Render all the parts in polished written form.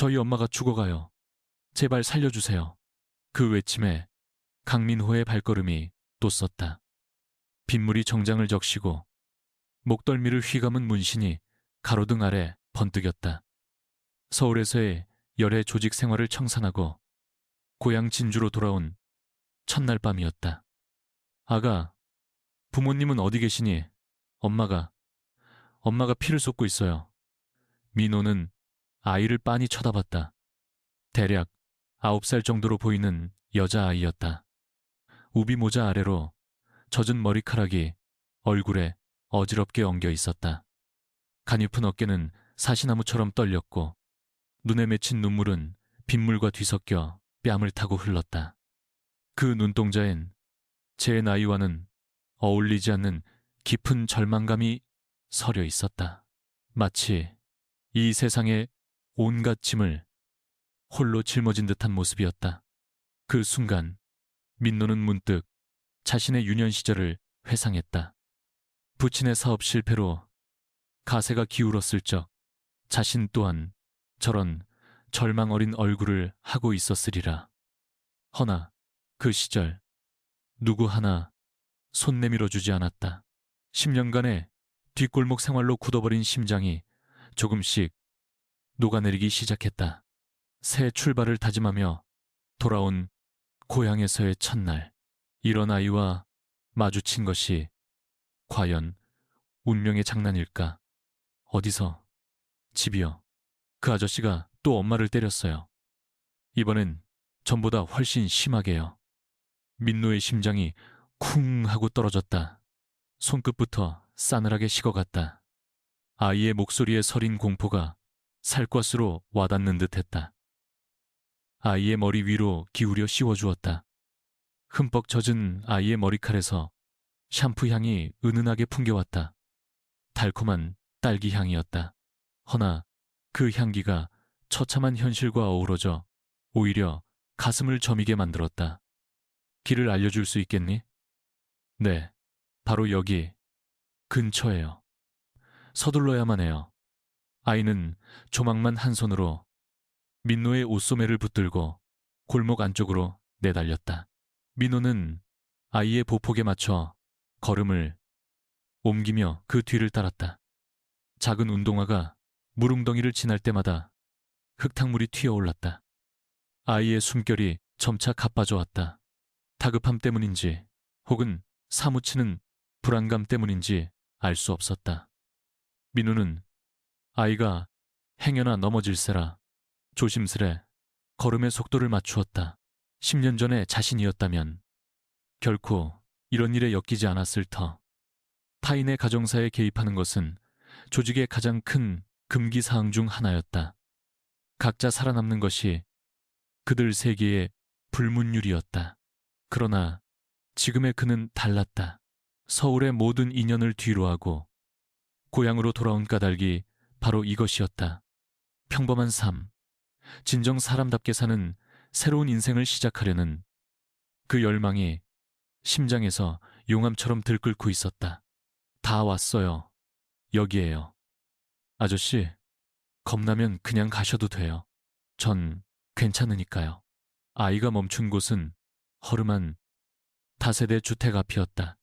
저희 엄마가 죽어가요. 제발 살려주세요. 그 외침에 강민호의 발걸음이 또 섰다. 빗물이 정장을 적시고 목덜미를 휘감은 문신이 가로등 아래 번뜩였다. 서울에서의 열애 조직 생활을 청산하고 고향 진주로 돌아온 첫날 밤이었다. 아가, 부모님은 어디 계시니? 엄마가 피를 쏟고 있어요. 민호는 아이를 빤히 쳐다봤다. 대략 9살 정도로 보이는 여자아이였다. 우비 모자 아래로 젖은 머리카락이 얼굴에 어지럽게 엉겨 있었다. 가냘픈 어깨는 사시나무처럼 떨렸고 눈에 맺힌 눈물은 빗물과 뒤섞여 뺨을 타고 흘렀다. 그 눈동자엔 제 나이와는 어울리지 않는 깊은 절망감이 서려 있었다. 마치 이 세상의 온갖 짐을 홀로 짊어진 듯한 모습이었다. 그 순간 민노는 문득 자신의 유년 시절을 회상했다. 부친의 사업 실패로 가세가 기울었을 적 자신 또한 저런 절망 어린 얼굴을 하고 있었으리라. 허나 그 시절 누구 하나 손 내밀어 주지 않았다. 10년간의 뒷골목 생활로 굳어버린 심장이 조금씩 녹아내리기 시작했다. 새 출발을 다짐하며 돌아온 고향에서의 첫날, 이런 아이와 마주친 것이 과연 운명의 장난일까? 어디서? 집이요. 그 아저씨가 또 엄마를 때렸어요. 이번엔 전보다 훨씬 심하게요. 민노의 심장이 쿵 하고 떨어졌다. 손끝부터 싸늘하게 식어갔다. 아이의 목소리에 서린 공포가 살갗으로 와닿는 듯했다. 아이의 머리 위로 기울여 씌워주었다. 흠뻑 젖은 아이의 머리칼에서 샴푸 향이 은은하게 풍겨왔다. 달콤한 딸기 향이었다. 허나 그 향기가 처참한 현실과 어우러져 오히려 가슴을 저미게 만들었다. 길을 알려줄 수 있겠니? 네, 바로 여기 근처에요. 서둘러야만 해요. 아이는 조망만 한 손으로 민노의 옷소매를 붙들고 골목 안쪽으로 내달렸다. 민노는 아이의 보폭에 맞춰 걸음을 옮기며 그 뒤를 따랐다. 작은 운동화가 물웅덩이를 지날 때마다 흙탕물이 튀어올랐다. 아이의 숨결이 점차 가빠져 왔다. 다급함 때문인지 혹은 사무치는 불안감 때문인지 알 수 없었다. 민우는 아이가 행여나 넘어질세라 조심스레 걸음의 속도를 맞추었다. 10년 전의 자신이었다면 결코 이런 일에 엮이지 않았을 터. 타인의 가정사에 개입하는 것은 조직의 가장 큰 금기 사항 중 하나였다. 각자 살아남는 것이 그들 세계의 불문율이었다. 그러나 지금의 그는 달랐다. 서울의 모든 인연을 뒤로하고 고향으로 돌아온 까닭이 바로 이것이었다. 평범한 삶, 진정 사람답게 사는 새로운 인생을 시작하려는 그 열망이 심장에서 용암처럼 들끓고 있었다. 다 왔어요. 여기에요. 아저씨, 겁나면 그냥 가셔도 돼요. 전 괜찮으니까요. 아이가 멈춘 곳은 허름한 다세대 주택 앞이었다.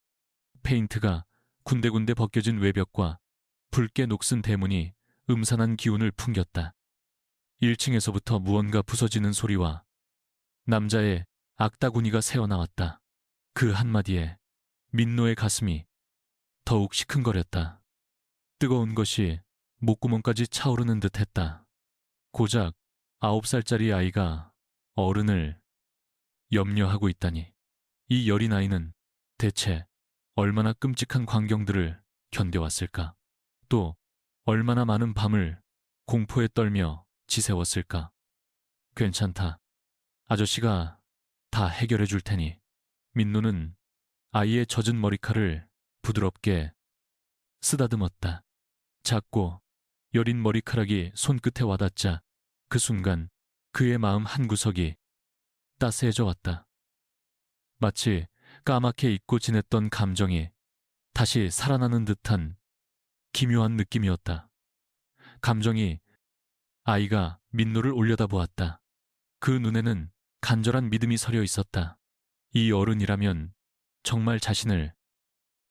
페인트가 군데군데 벗겨진 외벽과 붉게 녹슨 대문이 음산한 기운을 풍겼다. 1층에서부터 무언가 부서지는 소리와 남자의 악다구니가 새어나왔다. 그 한마디에 민노의 가슴이 더욱 시큰거렸다. 뜨거운 것이 목구멍까지 차오르는 듯했다. 고작 9살짜리 아이가 어른을 염려하고 있다니. 이 여린 아이는 대체 얼마나 끔찍한 광경들을 견뎌왔을까? 또 얼마나 많은 밤을 공포에 떨며 지새웠을까? 괜찮다. 아저씨가 다 해결해 줄 테니. 민노는 아이의 젖은 머리칼을 부드럽게 쓰다듬었다. 작고 여린 머리카락이 손끝에 와닿자 그 순간 그의 마음 한구석이 따스해져 왔다. 마치 까맣게 잊고 지냈던 감정이 다시 살아나는 듯한 기묘한 느낌이었다. 감정이 아이가 민노를 올려다보았다. 그 눈에는 간절한 믿음이 서려 있었다. 이 어른이라면 정말 자신을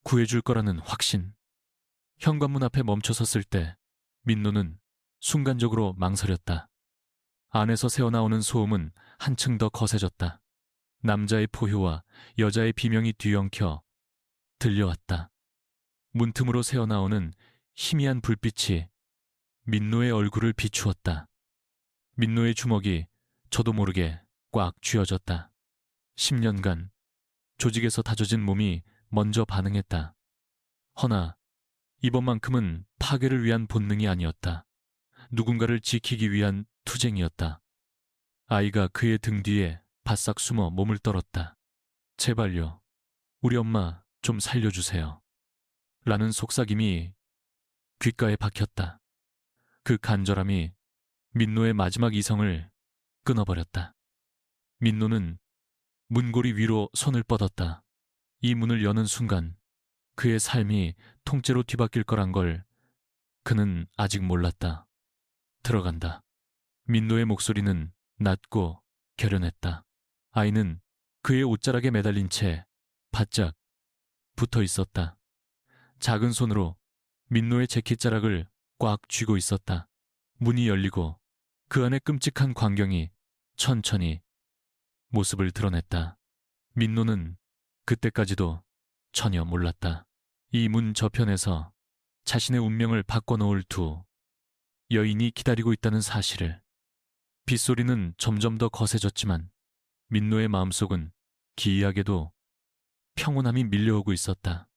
구해줄 거라는 확신. 현관문 앞에 멈춰섰을 때 민노는 순간적으로 망설였다. 안에서 새어나오는 소음은 한층 더 거세졌다. 남자의 포효와 여자의 비명이 뒤엉켜 들려왔다. 문틈으로 새어나오는 희미한 불빛이 민노의 얼굴을 비추었다. 민노의 주먹이 저도 모르게 꽉 쥐어졌다. 10년간 조직에서 다져진 몸이 먼저 반응했다. 허나 이번만큼은 파괴를 위한 본능이 아니었다. 누군가를 지키기 위한 투쟁이었다. 아이가 그의 등 뒤에 바싹 숨어 몸을 떨었다. 제발요. 우리 엄마 좀 살려주세요. 라는 속삭임이 귓가에 박혔다. 그 간절함이 민노의 마지막 이성을 끊어버렸다. 민노는 문고리 위로 손을 뻗었다. 이 문을 여는 순간 그의 삶이 통째로 뒤바뀔 거란 걸 그는 아직 몰랐다. 들어간다. 민노의 목소리는 낮고 결연했다. 아이는 그의 옷자락에 매달린 채 바짝 붙어 있었다. 작은 손으로 민노의 재킷자락을 꽉 쥐고 있었다. 문이 열리고 그 안에 끔찍한 광경이 천천히 모습을 드러냈다. 민노는 그때까지도 전혀 몰랐다. 이 문 저편에서 자신의 운명을 바꿔놓을 두 여인이 기다리고 있다는 사실을. 빗소리는 점점 더 거세졌지만 민노의 마음속은 기이하게도 평온함이 밀려오고 있었다.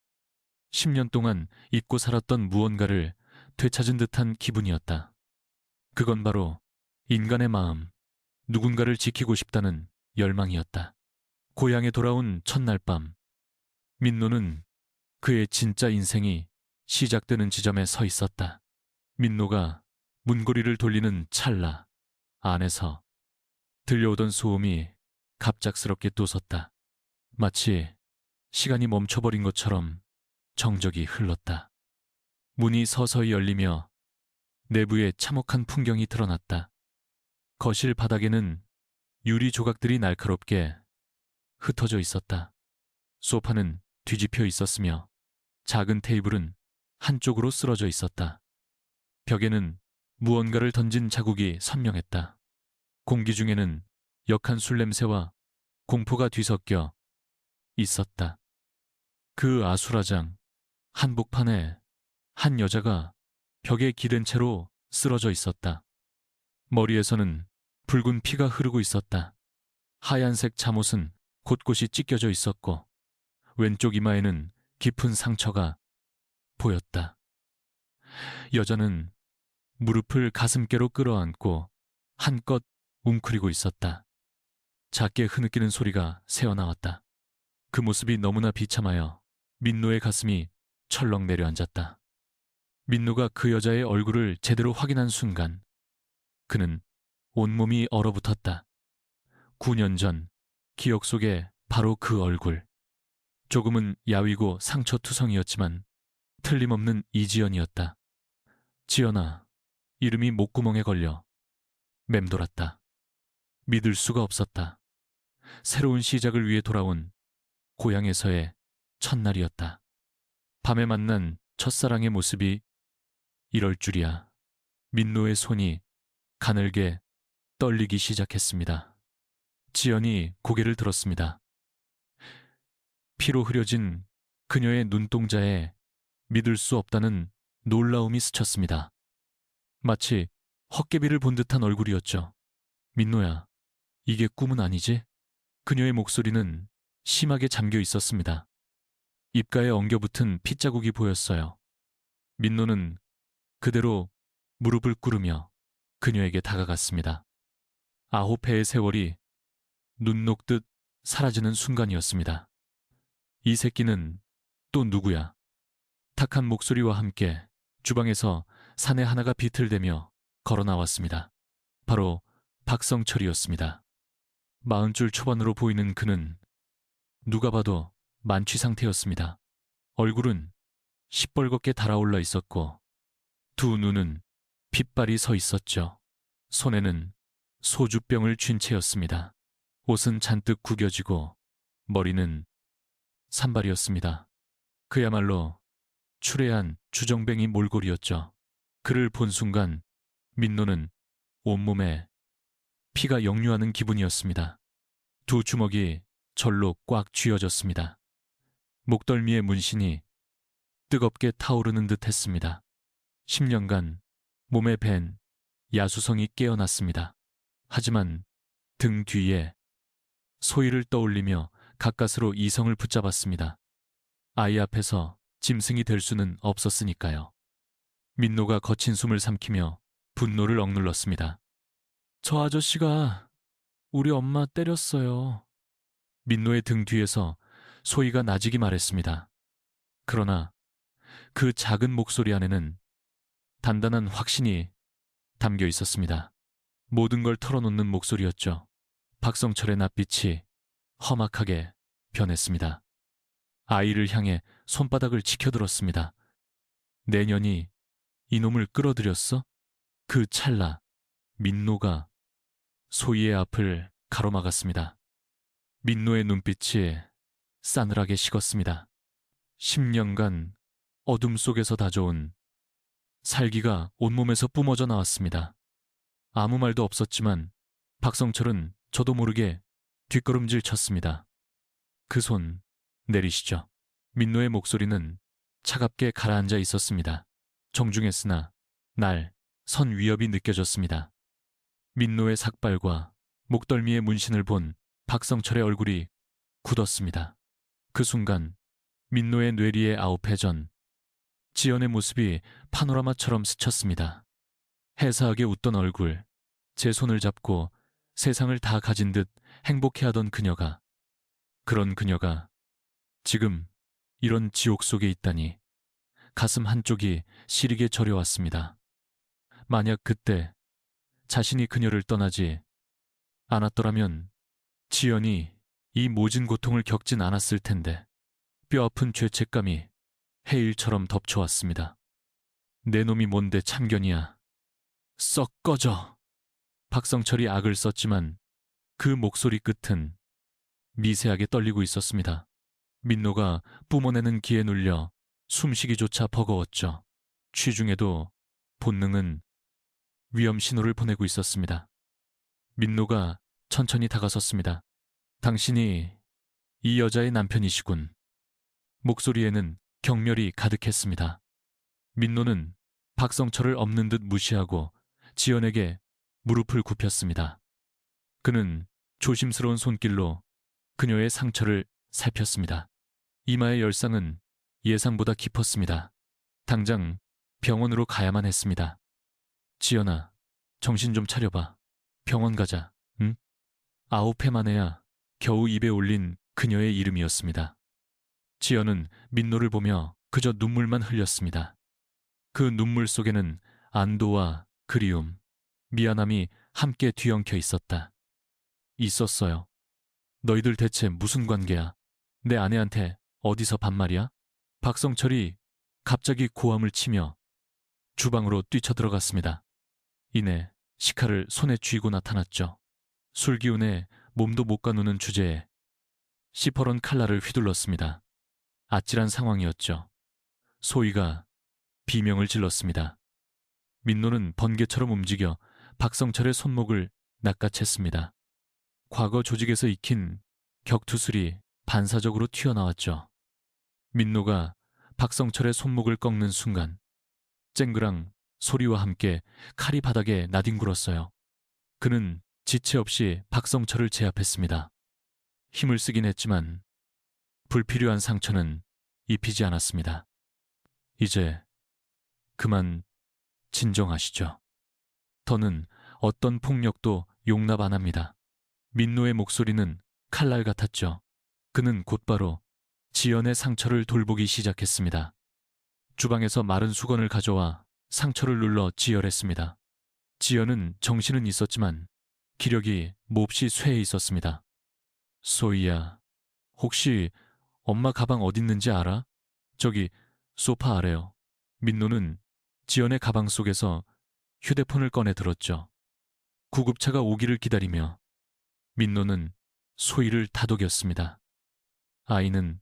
10년 동안 잊고 살았던 무언가를 되찾은 듯한 기분이었다. 그건 바로 인간의 마음, 누군가를 지키고 싶다는 열망이었다. 고향에 돌아온 첫날 밤, 민노는 그의 진짜 인생이 시작되는 지점에 서 있었다. 민노가 문고리를 돌리는 찰나, 안에서 들려오던 소음이 갑작스럽게 또 섰다. 마치 시간이 멈춰버린 것처럼 정적이 흘렀다. 문이 서서히 열리며 내부에 참혹한 풍경이 드러났다. 거실 바닥에는 유리 조각들이 날카롭게 흩어져 있었다. 소파는 뒤집혀 있었으며 작은 테이블은 한쪽으로 쓰러져 있었다. 벽에는 무언가를 던진 자국이 선명했다. 공기 중에는 역한 술 냄새와 공포가 뒤섞여 있었다. 그 아수라장, 한복판에 한 여자가 벽에 기댄 채로 쓰러져 있었다. 머리에서는 붉은 피가 흐르고 있었다. 하얀색 잠옷은 곳곳이 찢겨져 있었고 왼쪽 이마에는 깊은 상처가 보였다. 여자는 무릎을 가슴께로 끌어안고 한껏 웅크리고 있었다. 작게 흐느끼는 소리가 새어나왔다. 그 모습이 너무나 비참하여 민노의 가슴이 철렁 내려앉았다. 민노가 그 여자의 얼굴을 제대로 확인한 순간 그는 온몸이 얼어붙었다. 9년 전 기억 속에 바로 그 얼굴. 조금은 야위고 상처투성이었지만 틀림없는 이지연이었다. 지연아, 이름이 목구멍에 걸려 맴돌았다. 믿을 수가 없었다. 새로운 시작을 위해 돌아온 고향에서의 첫날이었다. 밤에 만난 첫사랑의 모습이 이럴 줄이야. 민노의 손이 가늘게 떨리기 시작했습니다. 지연이 고개를 들었습니다. 피로 흐려진 그녀의 눈동자에 믿을 수 없다는 놀라움이 스쳤습니다. 마치 헛개비를 본 듯한 얼굴이었죠. 민노야, 이게 꿈은 아니지? 그녀의 목소리는 심하게 잠겨 있었습니다. 입가에 엉겨붙은 핏자국이 보였어요. 민노는 그대로 무릎을 꿇으며 그녀에게 다가갔습니다. 9회의 세월이 눈 녹듯 사라지는 순간이었습니다. 이 새끼는 또 누구야? 탁한 목소리와 함께 주방에서 사내 하나가 비틀대며 걸어 나왔습니다. 바로 박성철이었습니다. 40줄 초반으로 보이는 그는 누가 봐도 만취 상태였습니다. 얼굴은 시뻘겋게 달아올라 있었고 두 눈은 핏발이 서 있었죠. 손에는 소주병을 쥔 채였습니다. 옷은 잔뜩 구겨지고 머리는 산발이었습니다. 그야말로 추레한 주정뱅이 몰골이었죠. 그를 본 순간 민노는 온몸에 피가 역류하는 기분이었습니다. 두 주먹이 절로 꽉 쥐어졌습니다. 목덜미의 문신이 뜨겁게 타오르는 듯 했습니다. 10년간 몸에 밴 야수성이 깨어났습니다. 하지만 등 뒤에 소희를 떠올리며 가까스로 이성을 붙잡았습니다. 아이 앞에서 짐승이 될 수는 없었으니까요. 민노가 거친 숨을 삼키며 분노를 억눌렀습니다. 저 아저씨가 우리 엄마 때렸어요. 민노의 등 뒤에서 소희가 나직이 말했습니다. 그러나 그 작은 목소리 안에는 단단한 확신이 담겨 있었습니다. 모든 걸 털어놓는 목소리였죠. 박성철의 낯빛이 험악하게 변했습니다. 아이를 향해 손바닥을 치켜들었습니다. 내년이 이놈을 끌어들였어? 그 찰나 민노가 소희의 앞을 가로막았습니다. 민노의 눈빛이 싸늘하게 식었습니다. 10년간 어둠 속에서 다져온 살기가 온몸에서 뿜어져 나왔습니다. 아무 말도 없었지만 박성철은 저도 모르게 뒷걸음질 쳤습니다. 그 손 내리시죠. 민노의 목소리는 차갑게 가라앉아 있었습니다. 정중했으나 날 선 위협이 느껴졌습니다. 민노의 삭발과 목덜미의 문신을 본 박성철의 얼굴이 굳었습니다. 그 순간 민노의 뇌리에 아웃회전, 지연의 모습이 파노라마처럼 스쳤습니다. 해사하게 웃던 얼굴, 제 손을 잡고 세상을 다 가진 듯 행복해하던 그녀가, 그런 그녀가 지금 이런 지옥 속에 있다니 가슴 한쪽이 시리게 저려왔습니다. 만약 그때 자신이 그녀를 떠나지 않았더라면 지연이 이 모진 고통을 겪진 않았을 텐데 뼈아픈 죄책감이 해일처럼 덮쳐왔습니다. 내 놈이 뭔데 참견이야. 썩 꺼져. 박성철이 악을 썼지만 그 목소리 끝은 미세하게 떨리고 있었습니다. 민노가 뿜어내는 기에 눌려 숨쉬기조차 버거웠죠. 취중에도 본능은 위험 신호를 보내고 있었습니다. 민노가 천천히 다가섰습니다. 당신이 이 여자의 남편이시군. 목소리에는 경멸이 가득했습니다. 민노는 박성철을 없는 듯 무시하고 지연에게 무릎을 굽혔습니다. 그는 조심스러운 손길로 그녀의 상처를 살폈습니다. 이마의 열상은 예상보다 깊었습니다. 당장 병원으로 가야만 했습니다. 지연아, 정신 좀 차려봐. 병원 가자, 응? 9회 만에야 겨우 입에 올린 그녀의 이름이었습니다. 지연은 민노를 보며 그저 눈물만 흘렸습니다. 그 눈물 속에는 안도와 그리움, 미안함이 함께 뒤엉켜 있었다. 있었어요. 너희들 대체 무슨 관계야? 내 아내한테 어디서 반말이야? 박성철이 갑자기 고함을 치며 주방으로 뛰쳐들어갔습니다. 이내 식칼을 손에 쥐고 나타났죠. 술 기운에 몸도 못 가누는 주제에 시퍼런 칼날을 휘둘렀습니다. 아찔한 상황이었죠. 소희가 비명을 질렀습니다. 민노는 번개처럼 움직여 박성철의 손목을 낚아챘습니다. 과거 조직에서 익힌 격투술이 반사적으로 튀어나왔죠. 민노가 박성철의 손목을 꺾는 순간 쨍그랑 소리와 함께 칼이 바닥에 나뒹굴었어요. 그는 지체 없이 박성철을 제압했습니다. 힘을 쓰긴 했지만 불필요한 상처는 입히지 않았습니다. 이제 그만 진정하시죠. 더는 어떤 폭력도 용납 안 합니다. 민노의 목소리는 칼날 같았죠. 그는 곧바로 지연의 상처를 돌보기 시작했습니다. 주방에서 마른 수건을 가져와 상처를 눌러 지혈했습니다. 지연은 정신은 있었지만 기력이 몹시 쇠해 있었습니다. 소희야, 혹시 엄마 가방 어딨는지 알아? 저기 소파 아래요. 민노는 지연의 가방 속에서 휴대폰을 꺼내 들었죠. 구급차가 오기를 기다리며 민노는 소희를 다독였습니다. 아이는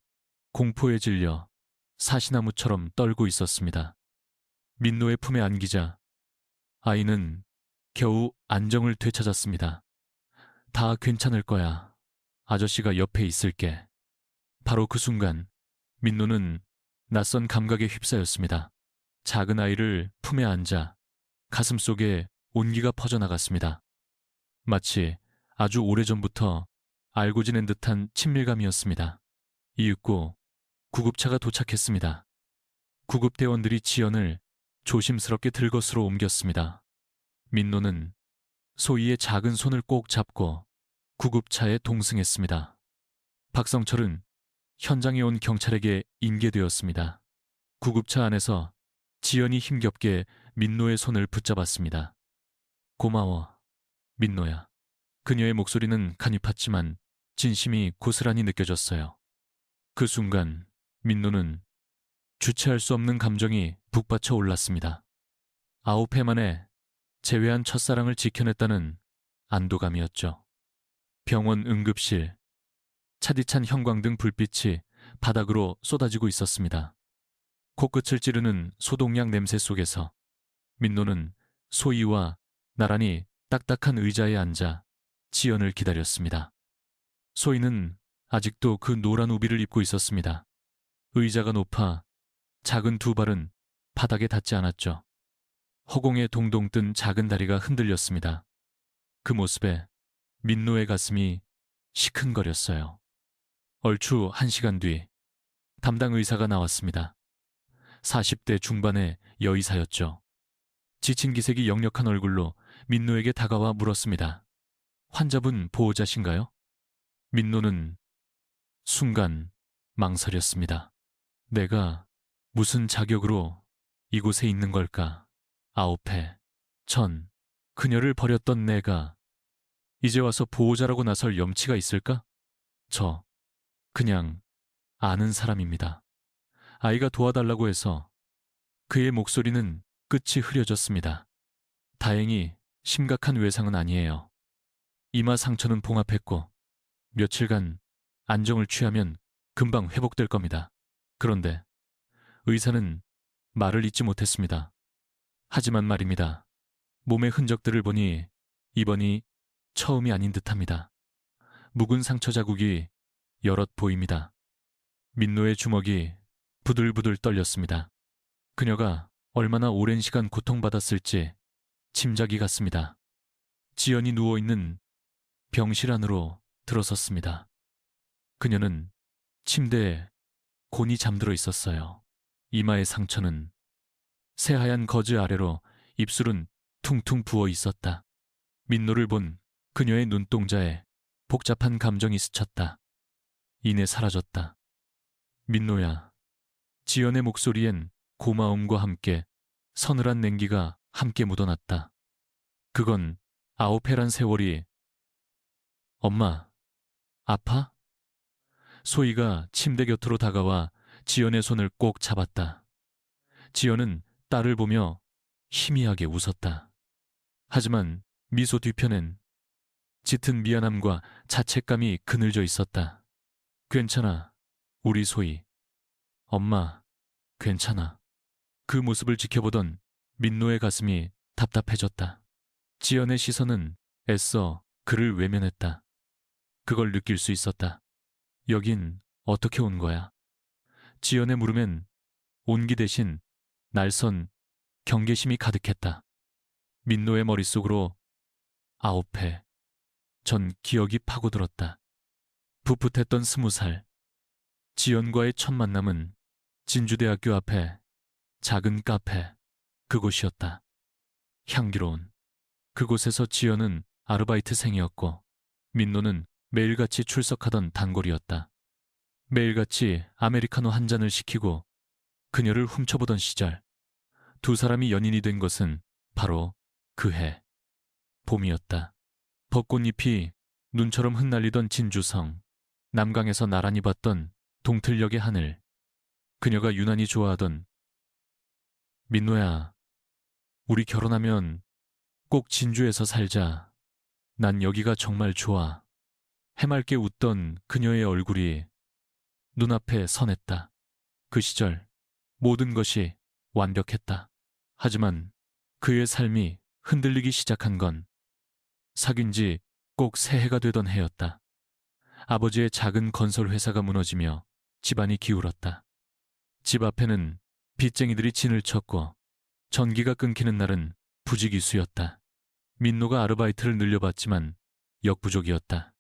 공포에 질려 사시나무처럼 떨고 있었습니다. 민노의 품에 안기자 아이는 겨우 안정을 되찾았습니다. 다 괜찮을 거야. 아저씨가 옆에 있을게. 바로 그 순간 민노는 낯선 감각에 휩싸였습니다. 작은 아이를 품에 안자 가슴 속에 온기가 퍼져나갔습니다. 마치 아주 오래전부터 알고 지낸 듯한 친밀감이었습니다. 이윽고 구급차가 도착했습니다. 구급대원들이 지연을 조심스럽게 들것으로 옮겼습니다. 민노는 소희의 작은 손을 꼭 잡고 구급차에 동승했습니다. 박성철은 현장에 온 경찰에게 인계되었습니다. 구급차 안에서 지연이 힘겹게 민노의 손을 붙잡았습니다. 고마워, 민노야. 그녀의 목소리는 가냘팠지만 진심이 고스란히 느껴졌어요. 그 순간 민노는 주체할 수 없는 감정이 북받쳐 올랐습니다. 9해 만에 재회한 첫사랑을 지켜냈다는 안도감이었죠. 병원 응급실, 차디찬 형광등 불빛이 바닥으로 쏟아지고 있었습니다. 코끝을 찌르는 소독약 냄새 속에서 민노는 소희와 나란히 딱딱한 의자에 앉아 지연을 기다렸습니다. 소희는 아직도 그 노란 우비를 입고 있었습니다. 의자가 높아 작은 두 발은 바닥에 닿지 않았죠. 허공에 동동 뜬 작은 다리가 흔들렸습니다. 그 모습에 민노의 가슴이 시큰거렸어요. 얼추 1시간 뒤 담당 의사가 나왔습니다. 40대 중반의 여의사였죠. 지친 기색이 역력한 얼굴로 민노에게 다가와 물었습니다. 환자분 보호자신가요? 민노는 순간 망설였습니다. 내가 무슨 자격으로 이곳에 있는 걸까? 9해 전 그녀를 버렸던 내가 이제 와서 보호자라고 나설 염치가 있을까? 저 그냥 아는 사람입니다. 아이가 도와달라고 해서. 그의 목소리는 끝이 흐려졌습니다. 다행히 심각한 외상은 아니에요. 이마 상처는 봉합했고 며칠간 안정을 취하면 금방 회복될 겁니다. 그런데 의사는 말을 잇지 못했습니다. 하지만 말입니다. 몸의 흔적들을 보니 이번이 처음이 아닌 듯합니다. 묵은 상처 자국이 여럿 보입니다. 민노의 주먹이 부들부들 떨렸습니다. 그녀가 얼마나 오랜 시간 고통받았을지 짐작이 갔습니다. 지연이 누워있는 병실 안으로 들어섰습니다. 그녀는 침대에 곤히 잠들어 있었어요. 이마의 상처는 새하얀 거즈 아래로 입술은 퉁퉁 부어 있었다. 민노를 본 그녀의 눈동자에 복잡한 감정이 스쳤다. 이내 사라졌다. 민노야. 지연의 목소리엔 고마움과 함께 서늘한 냉기가 함께 묻어났다. 그건 9해란 세월이. 엄마, 아파? 소희가 침대 곁으로 다가와 지연의 손을 꼭 잡았다. 지연은 딸을 보며 희미하게 웃었다. 하지만 미소 뒤편엔 짙은 미안함과 자책감이 그늘져 있었다. 괜찮아, 우리 소희. 엄마, 괜찮아. 그 모습을 지켜보던 민노의 가슴이 답답해졌다. 지연의 시선은 애써 그를 외면했다. 그걸 느낄 수 있었다. 여긴 어떻게 온 거야? 지연의 물음엔 온기 대신 날선 경계심이 가득했다. 민노의 머릿속으로 9해 전 기억이 파고들었다. 풋풋했던 20살. 지연과의 첫 만남은 진주대학교 앞에 작은 카페, 그곳이었다. 향기로운 그곳에서 지연은 아르바이트생이었고 민노는 매일같이 출석하던 단골이었다. 매일같이 아메리카노 한 잔을 시키고 그녀를 훔쳐보던 시절, 두 사람이 연인이 된 것은 바로 그 해 봄이었다. 벚꽃잎이 눈처럼 흩날리던 진주성, 남강에서 나란히 봤던 동틀역의 하늘, 그녀가 유난히 좋아하던 민노야, 우리 결혼하면 꼭 진주에서 살자. 난 여기가 정말 좋아. 해맑게 웃던 그녀의 얼굴이 눈앞에 선했다. 그 시절 모든 것이 완벽했다. 하지만 그의 삶이 흔들리기 시작한 건 사귄 지 꼭 새해가 되던 해였다. 아버지의 작은 건설 회사가 무너지며 집안이 기울었다. 집 앞에는 빚쟁이들이 진을 쳤고 전기가 끊기는 날은 부지기수였다. 민노가 아르바이트를 늘려봤지만 역부족이었다.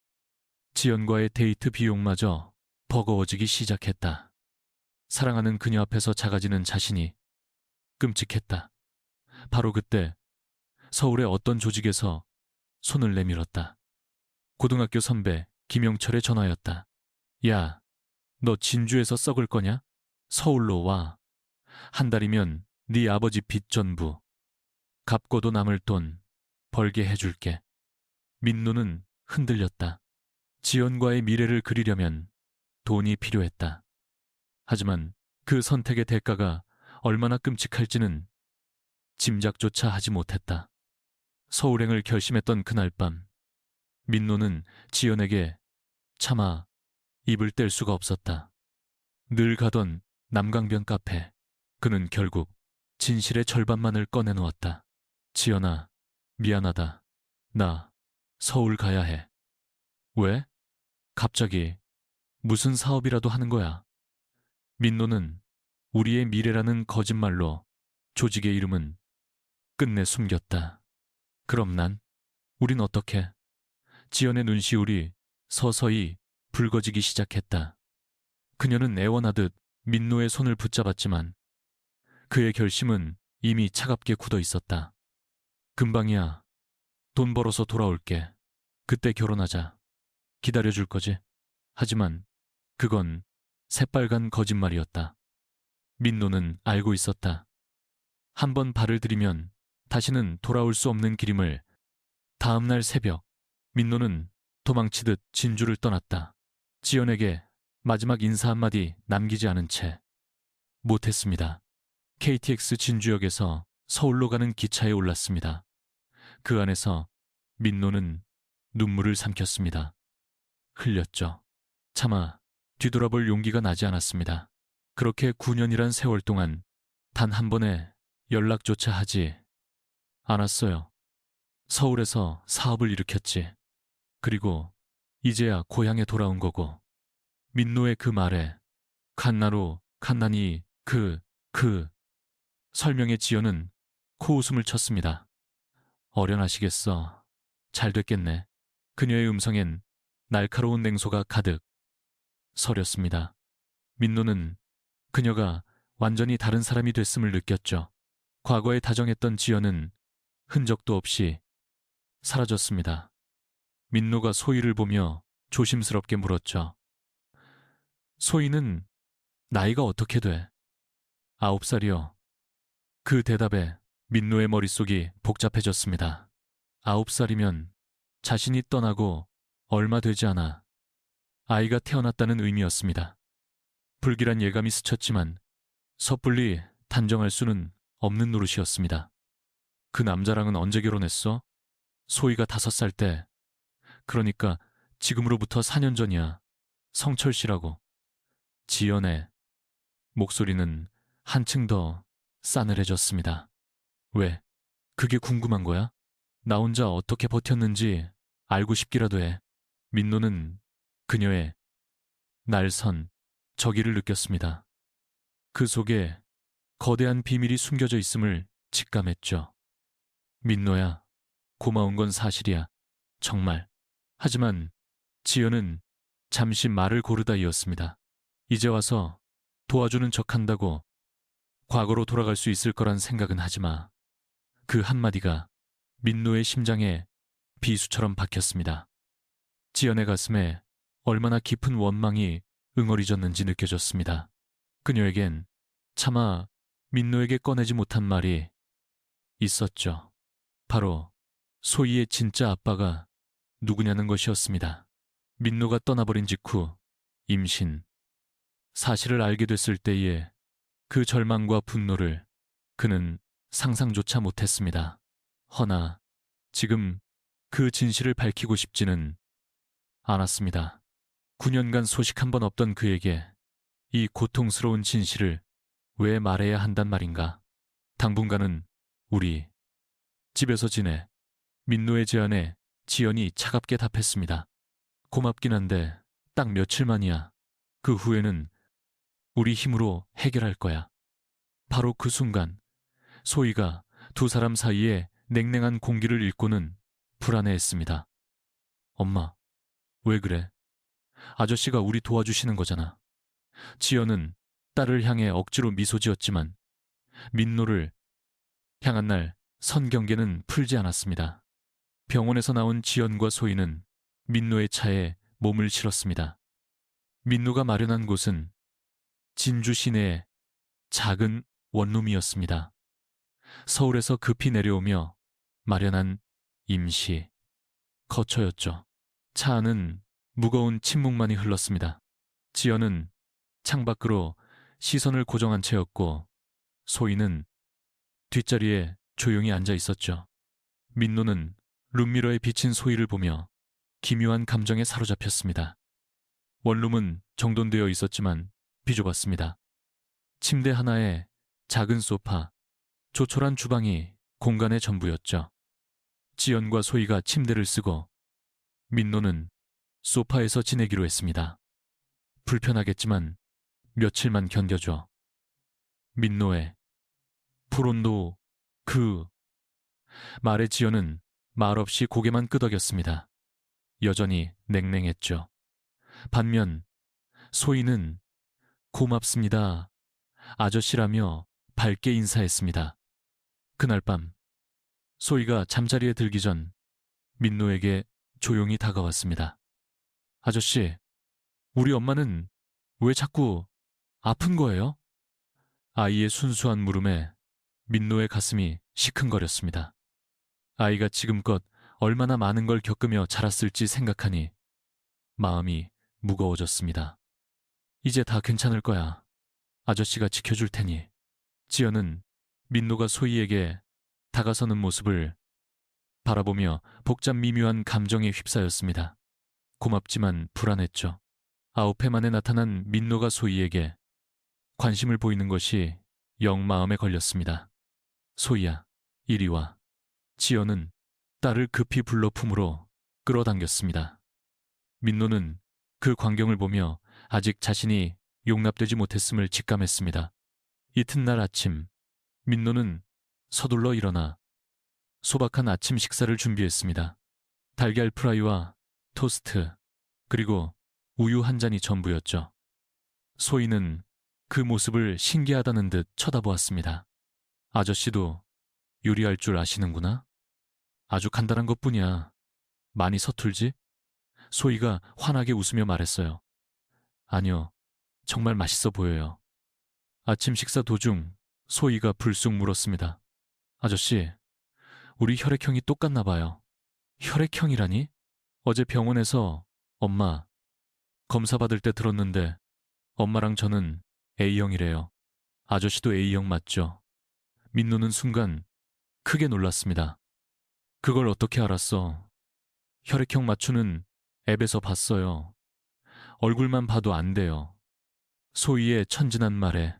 지연과의 데이트 비용마저 버거워지기 시작했다. 사랑하는 그녀 앞에서 작아지는 자신이 끔찍했다. 바로 그때 서울의 어떤 조직에서 손을 내밀었다. 고등학교 선배 김영철의 전화였다. 야, 너 진주에서 썩을 거냐? 서울로 와. 한 달이면 네 아버지 빚 전부 갚고도 남을 돈 벌게 해줄게. 민노는 흔들렸다. 지연과의 미래를 그리려면 돈이 필요했다. 하지만 그 선택의 대가가 얼마나 끔찍할지는 짐작조차 하지 못했다. 서울행을 결심했던 그날 밤, 민노는 지연에게 차마 입을 뗄 수가 없었다. 늘 가던 남강변 카페, 그는 결국 진실의 절반만을 꺼내놓았다. 지연아, 미안하다. 나 서울 가야 해. 왜? 갑자기 무슨 사업이라도 하는 거야. 민노는 우리의 미래라는 거짓말로 조직의 이름은 끝내 숨겼다. 그럼 우린 어떻게? 지연의 눈시울이 서서히 붉어지기 시작했다. 그녀는 애원하듯 민노의 손을 붙잡았지만 그의 결심은 이미 차갑게 굳어 있었다. 금방이야. 돈 벌어서 돌아올게. 그때 결혼하자. 기다려줄 거지? 하지만 그건 새빨간 거짓말이었다. 민노는 알고 있었다. 한 번 발을 들이면 다시는 돌아올 수 없는 길임을. 다음 날 새벽, 민노는 도망치듯 진주를 떠났다. 지연에게 마지막 인사 한마디 남기지 않은 채 못했습니다. KTX 진주역에서 서울로 가는 기차에 올랐습니다. 그 안에서 민노는 눈물을 삼켰습니다. 흘렸죠. 차마 뒤돌아볼 용기가 나지 않았습니다. 그렇게 9년이란 세월 동안 단 한 번의 연락조차 하지 않았어요. 서울에서 사업을 일으켰지. 그리고 이제야 고향에 돌아온 거고. 민노의 그 말에 칸나로 칸나니 설명에 지연은 코웃음을 쳤습니다. 어련하시겠어. 잘 됐겠네. 그녀의 음성엔 날카로운 냉소가 가득 서렸습니다. 민노는 그녀가 완전히 다른 사람이 됐음을 느꼈죠. 과거에 다정했던 지연은 흔적도 없이 사라졌습니다. 민노가 소희를 보며 조심스럽게 물었죠. 소희는 나이가 어떻게 돼? 9살이요. 그 대답에 민노의 머릿속이 복잡해졌습니다. 9살이면 자신이 떠나고 얼마 되지 않아 아이가 태어났다는 의미였습니다. 불길한 예감이 스쳤지만 섣불리 단정할 수는 없는 노릇이었습니다. 그 남자랑은 언제 결혼했어? 소희가 5살 때. 그러니까 지금으로부터 4년 전이야. 성철 씨라고. 지연의 목소리는 한층 더 싸늘해졌습니다. 왜? 그게 궁금한 거야? 나 혼자 어떻게 버텼는지 알고 싶기라도 해. 민노는 그녀의 날선 저기를 느꼈습니다. 그 속에 거대한 비밀이 숨겨져 있음을 직감했죠. 민노야, 고마운 건 사실이야. 정말. 하지만 지연은 잠시 말을 고르다 이었습니다. 이제 와서 도와주는 척한다고 과거로 돌아갈 수 있을 거란 생각은 하지 마. 그 한마디가 민노의 심장에 비수처럼 박혔습니다. 지연의 가슴에 얼마나 깊은 원망이 응어리졌는지 느껴졌습니다. 그녀에겐 차마 민노에게 꺼내지 못한 말이 있었죠. 바로 소희의 진짜 아빠가 누구냐는 것이었습니다. 민노가 떠나버린 직후 임신, 사실을 알게 됐을 때의 그 절망과 분노를 그는 상상조차 못했습니다. 허나 지금 그 진실을 밝히고 싶지는 않았습니다. 9년간 소식 한 번 없던 그에게 이 고통스러운 진실을 왜 말해야 한단 말인가. 당분간은 우리 집에서 지내. 민노의 제안에 지연이 차갑게 답했습니다. 고맙긴 한데 딱 며칠만이야. 그 후에는 우리 힘으로 해결할 거야. 바로 그 순간 소희가 두 사람 사이에 냉랭한 공기를 읽고는 불안해했습니다. 엄마, 왜 그래? 아저씨가 우리 도와주시는 거잖아. 지연은 딸을 향해 억지로 미소 지었지만 민노를 향한 날 선 경계는 풀지 않았습니다. 병원에서 나온 지연과 소희는 민노의 차에 몸을 실었습니다. 민노가 마련한 곳은 진주 시내의 작은 원룸이었습니다. 서울에서 급히 내려오며 마련한 임시 거처였죠. 차 안은 무거운 침묵만이 흘렀습니다. 지연은 창밖으로 시선을 고정한 채였고 소희는 뒷자리에 조용히 앉아 있었죠. 민노는 룸미러에 비친 소희를 보며 기묘한 감정에 사로잡혔습니다. 원룸은 정돈되어 있었지만 비좁았습니다. 침대 하나에 작은 소파, 조촐한 주방이 공간의 전부였죠. 지연과 소희가 침대를 쓰고 민노는 소파에서 지내기로 했습니다. 불편하겠지만 며칠만 견뎌줘. 민노의 불온도 그 말에 지연은 말없이 고개만 끄덕였습니다. 여전히 냉랭했죠. 반면 소희는 고맙습니다. 아저씨라며 밝게 인사했습니다. 그날 밤 소희가 잠자리에 들기 전 민노에게 조용히 다가왔습니다. 아저씨, 우리 엄마는 왜 자꾸 아픈 거예요? 아이의 순수한 물음에 민노의 가슴이 시큰거렸습니다. 아이가 지금껏 얼마나 많은 걸 겪으며 자랐을지 생각하니 마음이 무거워졌습니다. 이제 다 괜찮을 거야. 아저씨가 지켜줄 테니. 지연은 민노가 소희에게 다가서는 모습을 바라보며 복잡 미묘한 감정에 휩싸였습니다. 고맙지만 불안했죠. 9회 만에 나타난 민노가 소희에게 관심을 보이는 것이 영 마음에 걸렸습니다. 소희야, 이리 와. 지연은 딸을 급히 불러 품으로 끌어당겼습니다. 민노는 그 광경을 보며 아직 자신이 용납되지 못했음을 직감했습니다. 이튿날 아침, 민노는 서둘러 일어나 소박한 아침 식사를 준비했습니다. 달걀 프라이와 토스트, 그리고 우유 한 잔이 전부였죠. 소희는 그 모습을 신기하다는 듯 쳐다보았습니다. 아저씨도 요리할 줄 아시는구나? 아주 간단한 것뿐이야. 많이 서툴지? 소희가 환하게 웃으며 말했어요. 아니요, 정말 맛있어 보여요. 아침 식사 도중 소희가 불쑥 물었습니다. 아저씨, 우리 혈액형이 똑같나 봐요. 혈액형이라니? 어제 병원에서 엄마 검사 받을 때 들었는데 엄마랑 저는 A형이래요. 아저씨도 A형 맞죠? 민노는 순간 크게 놀랐습니다. 그걸 어떻게 알았어? 혈액형 맞추는 앱에서 봤어요. 얼굴만 봐도 안 돼요. 소희의 천진한 말에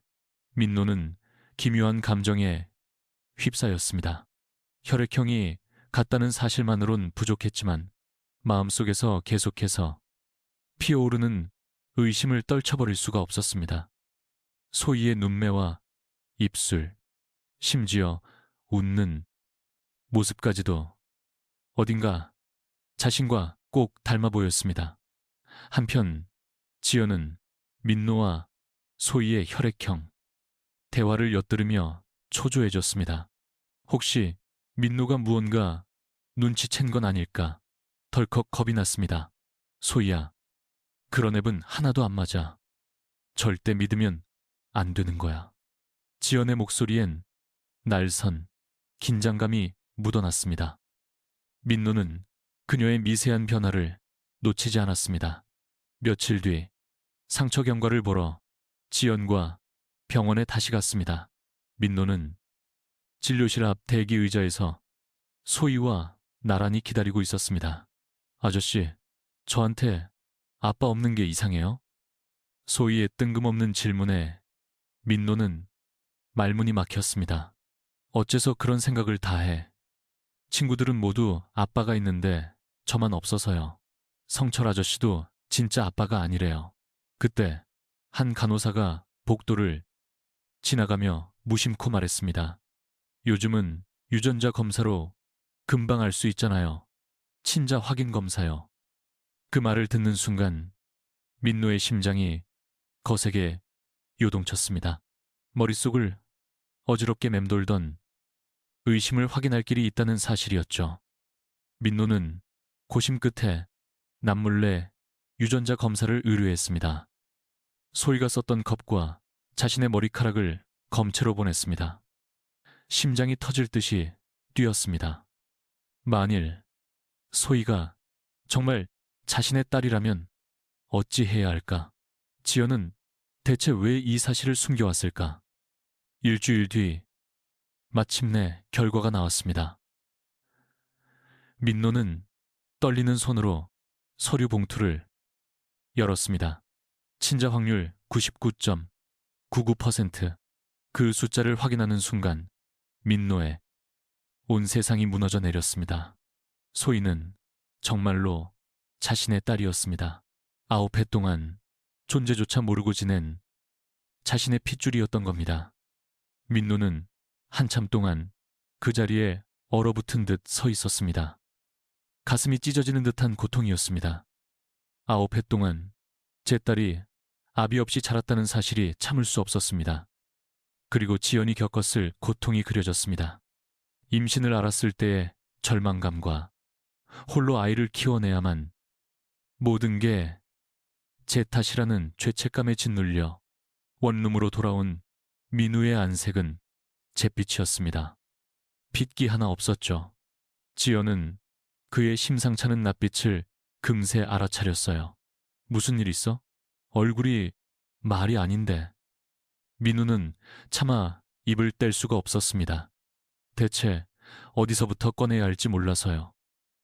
민노는 기묘한 감정에 휩싸였습니다. 혈액형이 같다는 사실만으론 부족했지만 마음속에서 계속해서 피어오르는 의심을 떨쳐버릴 수가 없었습니다. 소희의 눈매와 입술, 심지어 웃는 모습까지도 어딘가 자신과 꼭 닮아 보였습니다. 한편 지연은 민노와 소희의 혈액형, 대화를 엿들으며 초조해졌습니다. 혹시 민노가 무언가 눈치챈 건 아닐까 덜컥 겁이 났습니다. 소희야, 그런 앱은 하나도 안 맞아. 절대 믿으면 안 되는 거야. 지연의 목소리엔 날선 긴장감이 묻어났습니다. 민노는 그녀의 미세한 변화를 놓치지 않았습니다. 며칠 뒤 상처 경과를 보러 지연과 병원에 다시 갔습니다. 민노는 진료실 앞 대기 의자에서 소희와 나란히 기다리고 있었습니다. 아저씨, 저한테 아빠 없는 게 이상해요? 소희의 뜬금없는 질문에 민노는 말문이 막혔습니다. 어째서 그런 생각을 다 해? 친구들은 모두 아빠가 있는데 저만 없어서요. 성철 아저씨도 진짜 아빠가 아니래요. 그때 한 간호사가 복도를 지나가며 무심코 말했습니다. 요즘은 유전자 검사로 금방 알 수 있잖아요. 친자 확인 검사요. 그 말을 듣는 순간 민노의 심장이 거세게 요동쳤습니다. 머릿속을 어지럽게 맴돌던 의심을 확인할 길이 있다는 사실이었죠. 민노는 고심 끝에 남몰래 유전자 검사를 의뢰했습니다. 소희가 썼던 컵과 자신의 머리카락을 검체로 보냈습니다. 심장이 터질 듯이 뛰었습니다. 만일 소희가 정말 자신의 딸이라면 어찌해야 할까? 지연은 대체 왜 이 사실을 숨겨왔을까? 일주일 뒤 마침내 결과가 나왔습니다. 민노는 떨리는 손으로 서류 봉투를 열었습니다. 친자 확률 99.99%. 그 숫자를 확인하는 순간 민노의 온 세상이 무너져 내렸습니다. 소희는 정말로 자신의 딸이었습니다. 9해 동안 존재조차 모르고 지낸 자신의 핏줄이었던 겁니다. 민노는 한참 동안 그 자리에 얼어붙은 듯 서 있었습니다. 가슴이 찢어지는 듯한 고통이었습니다. 9해 동안 제 딸이 아비 없이 자랐다는 사실이 참을 수 없었습니다. 그리고 지연이 겪었을 고통이 그려졌습니다. 임신을 알았을 때의 절망감과 홀로 아이를 키워내야만 모든 게 제 탓이라는 죄책감에 짓눌려 원룸으로 돌아온 민우의 안색은 잿빛이었습니다. 핏기 하나 없었죠. 지연은 그의 심상찮은 낯빛을 금세 알아차렸어요. 무슨 일 있어? 얼굴이 말이 아닌데. 민우는 차마 입을 뗄 수가 없었습니다. 대체 어디서부터 꺼내야 할지 몰라서요.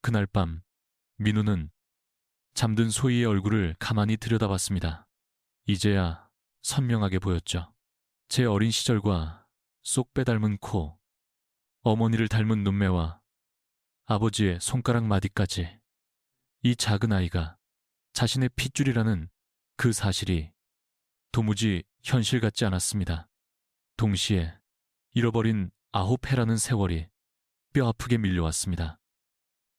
그날 밤 민우는 잠든 소희의 얼굴을 가만히 들여다봤습니다. 이제야 선명하게 보였죠. 제 어린 시절과 쏙 빼닮은 코, 어머니를 닮은 눈매와 아버지의 손가락 마디까지. 이 작은 아이가 자신의 핏줄이라는 그 사실이 도무지 현실 같지 않았습니다. 동시에 잃어버린 9해라는 세월이 뼈아프게 밀려왔습니다.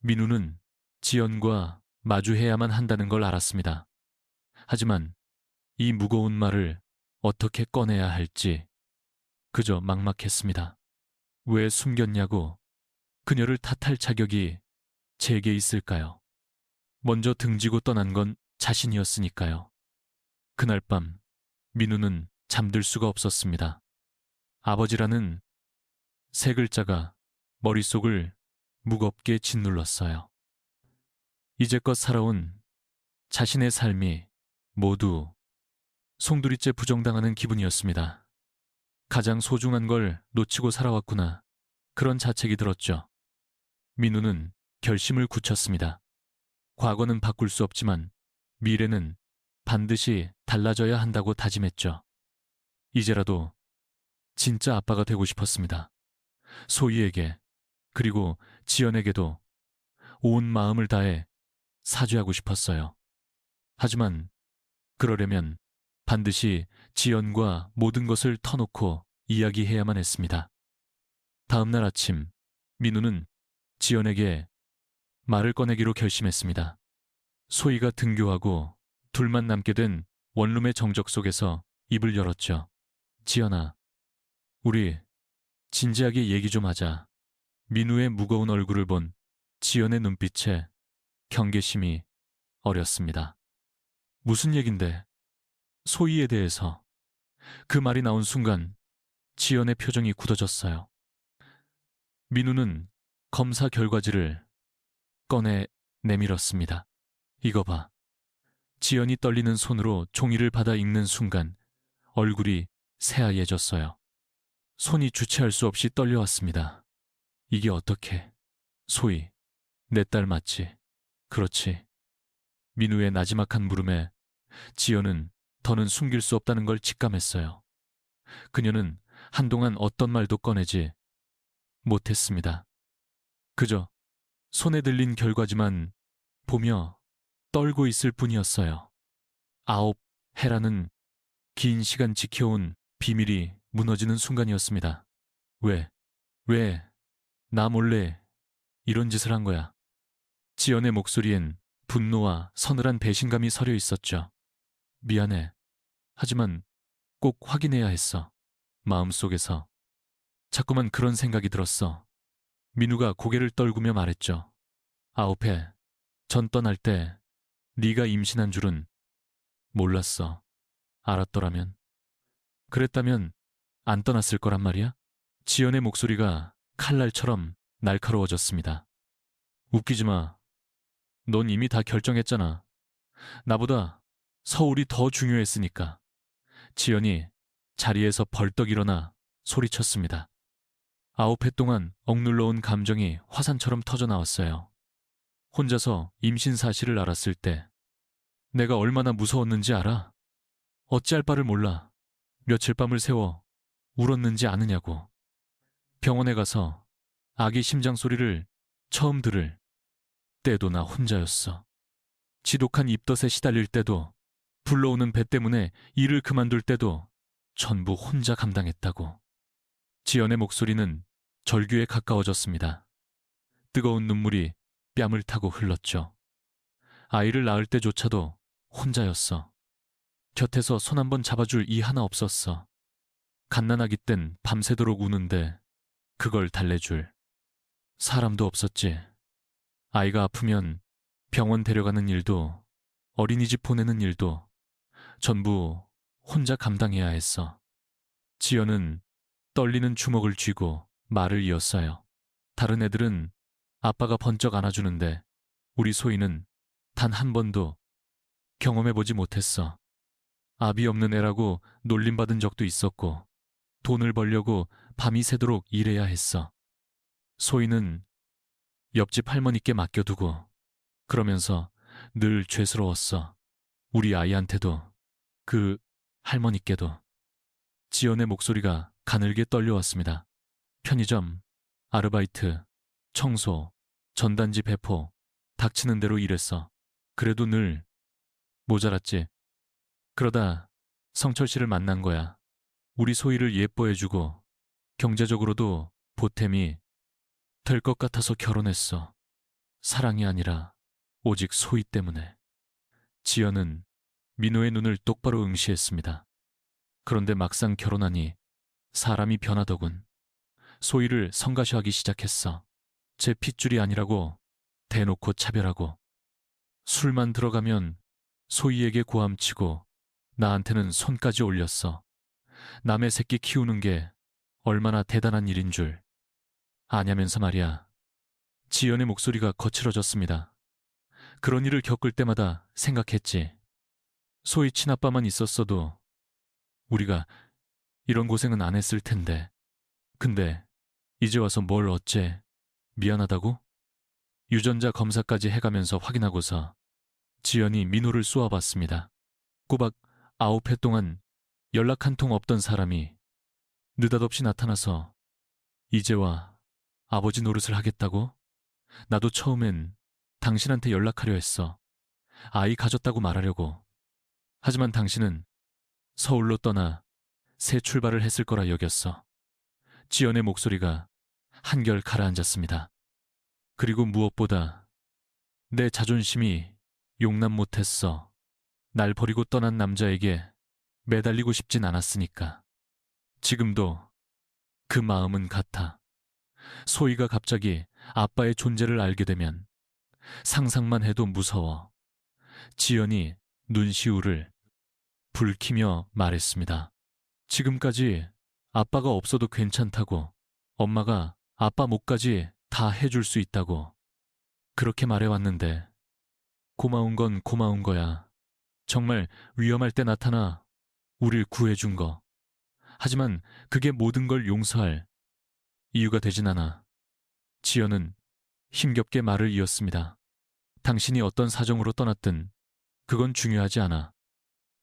민우는 지연과 마주해야만 한다는 걸 알았습니다. 하지만 이 무거운 말을 어떻게 꺼내야 할지 그저 막막했습니다. 왜 숨겼냐고 그녀를 탓할 자격이 제게 있을까요? 먼저 등지고 떠난 건 자신이었으니까요. 그날 밤 민우는 잠들 수가 없었습니다. 아버지라는 세 글자가 머릿속을 무겁게 짓눌렀어요. 이제껏 살아온 자신의 삶이 모두 송두리째 부정당하는 기분이었습니다. 가장 소중한 걸 놓치고 살아왔구나. 그런 자책이 들었죠. 민우는 결심을 굳혔습니다. 과거는 바꿀 수 없지만 미래는 반드시 달라져야 한다고 다짐했죠. 이제라도 진짜 아빠가 되고 싶었습니다. 소희에게 그리고 지연에게도 온 마음을 다해 사죄하고 싶었어요. 하지만 그러려면 반드시 지연과 모든 것을 터놓고 이야기해야만 했습니다. 다음 날 아침 민우는 지연에게 말을 꺼내기로 결심했습니다. 소희가 등교하고 둘만 남게 된 원룸의 정적 속에서 입을 열었죠. 지연아, 우리 진지하게 얘기 좀 하자. 민우의 무거운 얼굴을 본 지연의 눈빛에 경계심이 어렸습니다. 무슨 얘긴데? 소희에 대해서. 그 말이 나온 순간 지연의 표정이 굳어졌어요. 민우는 검사 결과지를 꺼내 내밀었습니다. 이거 봐. 지연이 떨리는 손으로 종이를 받아 읽는 순간 얼굴이 새하얘졌어요. 손이 주체할 수 없이 떨려왔습니다. 이게 어떻게? 소희, 내 딸 맞지? 그렇지. 민우의 나지막한 물음에 지연은 더는 숨길 수 없다는 걸 직감했어요. 그녀는 한동안 어떤 말도 꺼내지 못했습니다. 그저 손에 들린 결과지만 보며 떨고 있을 뿐이었어요. 9해라는 긴 시간 지켜온 비밀이 무너지는 순간이었습니다. 왜, 나 몰래 이런 짓을 한 거야? 지연의 목소리엔 분노와 서늘한 배신감이 서려 있었죠. 미안해. 하지만 꼭 확인해야 했어. 마음속에서 자꾸만 그런 생각이 들었어. 민우가 고개를 떨구며 말했죠. 9회 전 떠날 때 네가 임신한 줄은 몰랐어. 알았더라면. 그랬다면 안 떠났을 거란 말이야? 지연의 목소리가 칼날처럼 날카로워졌습니다. 웃기지 마. 넌 이미 다 결정했잖아. 나보다 서울이 더 중요했으니까. 지연이 자리에서 벌떡 일어나 소리쳤습니다. 9회 동안 억눌러온 감정이 화산처럼 터져나왔어요. 혼자서 임신 사실을 알았을 때 내가 얼마나 무서웠는지 알아? 어찌할 바를 몰라. 며칠 밤을 새워 울었는지 아느냐고. 병원에 가서 아기 심장 소리를 처음 들을 때도 나 혼자였어. 지독한 입덧에 시달릴 때도, 불러오는 배 때문에 일을 그만둘 때도 전부 혼자 감당했다고. 지연의 목소리는 절규에 가까워졌습니다. 뜨거운 눈물이 뺨을 타고 흘렀죠. 아이를 낳을 때조차도 혼자였어. 곁에서 손 한 번 잡아줄 이 하나 없었어. 갓난아기 땐 밤새도록 우는데 그걸 달래줄 사람도 없었지. 아이가 아프면 병원 데려가는 일도, 어린이집 보내는 일도 전부 혼자 감당해야 했어. 지연은 떨리는 주먹을 쥐고 말을 이었어요. 다른 애들은 아빠가 번쩍 안아주는데 우리 소희는 단 한 번도 경험해보지 못했어. 아비 없는 애라고 놀림받은 적도 있었고 돈을 벌려고 밤이 새도록 일해야 했어. 소희는 옆집 할머니께 맡겨두고 그러면서 늘 죄스러웠어. 우리 아이한테도 그 할머니께도. 지연의 목소리가 가늘게 떨려왔습니다. 편의점, 아르바이트, 청소, 전단지 배포, 닥치는 대로 일했어. 그래도 늘 모자랐지. 그러다 성철 씨를 만난 거야. 우리 소희를 예뻐해주고 경제적으로도 보탬이 될 것 같아서 결혼했어. 사랑이 아니라 오직 소희 때문에. 지연은 민호의 눈을 똑바로 응시했습니다. 그런데 막상 결혼하니 사람이 변하더군. 소희를 성가셔하기 시작했어. 제 핏줄이 아니라고 대놓고 차별하고, 술만 들어가면 소희에게 고함치고 나한테는 손까지 올렸어. 남의 새끼 키우는 게 얼마나 대단한 일인 줄 아냐면서 말이야. 지연의 목소리가 거칠어졌습니다. 그런 일을 겪을 때마다 생각했지. 소희 친아빠만 있었어도 우리가 이런 고생은 안 했을 텐데. 근데 이제 와서 뭘 어째 미안하다고? 유전자 검사까지 해가면서 확인하고서 지연이 민호를 쏘아봤습니다. 꼬박 9회 동안 연락 한 통 없던 사람이 느닷없이 나타나서 이제와 아버지 노릇을 하겠다고? 나도 처음엔 당신한테 연락하려 했어. 아이 가졌다고 말하려고. 하지만 당신은 서울로 떠나 새 출발을 했을 거라 여겼어. 지연의 목소리가 한결 가라앉았습니다. 그리고 무엇보다 내 자존심이 용납 못했어. 날 버리고 떠난 남자에게 매달리고 싶진 않았으니까. 지금도 그 마음은 같아. 소희가 갑자기 아빠의 존재를 알게 되면 상상만 해도 무서워. 지연이 눈시울을 붉히며 말했습니다. 지금까지 아빠가 없어도 괜찮다고, 엄마가 아빠 몫까지 다 해줄 수 있다고 그렇게 말해왔는데, 고마운 건 고마운 거야. 정말 위험할 때 나타나 우릴 구해준 거. 하지만 그게 모든 걸 용서할 이유가 되진 않아. 지연은 힘겹게 말을 이었습니다. 당신이 어떤 사정으로 떠났든 그건 중요하지 않아.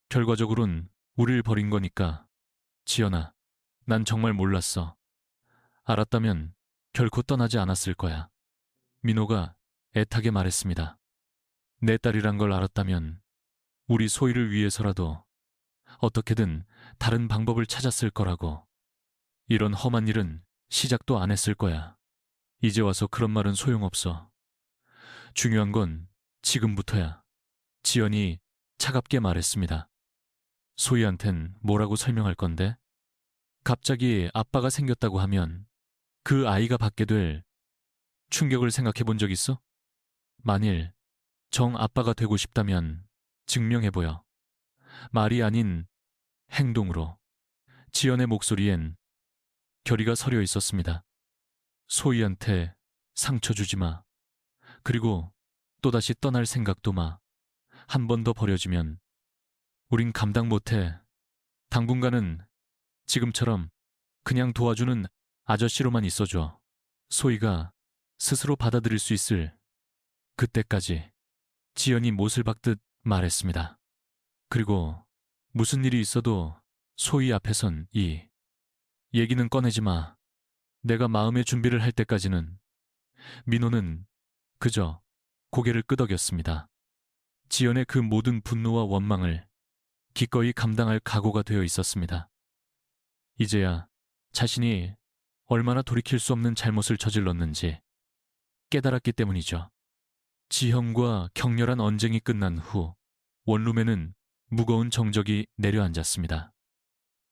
결과적으론 우릴 버린 거니까. 지연아, 난 정말 몰랐어. 알았다면 결코 떠나지 않았을 거야. 민호가 애타게 말했습니다. 내 딸이란 걸 알았다면 우리 소희를 위해서라도 어떻게든 다른 방법을 찾았을 거라고. 이런 험한 일은 시작도 안 했을 거야. 이제 와서 그런 말은 소용없어. 중요한 건 지금부터야. 지연이 차갑게 말했습니다. 소희한텐 뭐라고 설명할 건데? 갑자기 아빠가 생겼다고 하면 그 아이가 받게 될 충격을 생각해 본 적 있어? 만일 정 아빠가 되고 싶다면 증명해보여. 말이 아닌 행동으로. 지연의 목소리엔 결의가 서려 있었습니다. 소희한테 상처 주지 마. 그리고 또다시 떠날 생각도 마. 한 번 더 버려지면 우린 감당 못해. 당분간은 지금처럼 그냥 도와주는 아저씨로만 있어줘. 소희가 스스로 받아들일 수 있을 그때까지. 지연이 못을 박듯 말했습니다. 그리고 무슨 일이 있어도 소희 앞에선 이 얘기는 꺼내지 마. 내가 마음의 준비를 할 때까지는. 민호는 그저 고개를 끄덕였습니다. 지연의 그 모든 분노와 원망을 기꺼이 감당할 각오가 되어 있었습니다. 이제야 자신이 얼마나 돌이킬 수 없는 잘못을 저질렀는지 깨달았기 때문이죠. 지형과 격렬한 언쟁이 끝난 후 원룸에는 무거운 정적이 내려앉았습니다.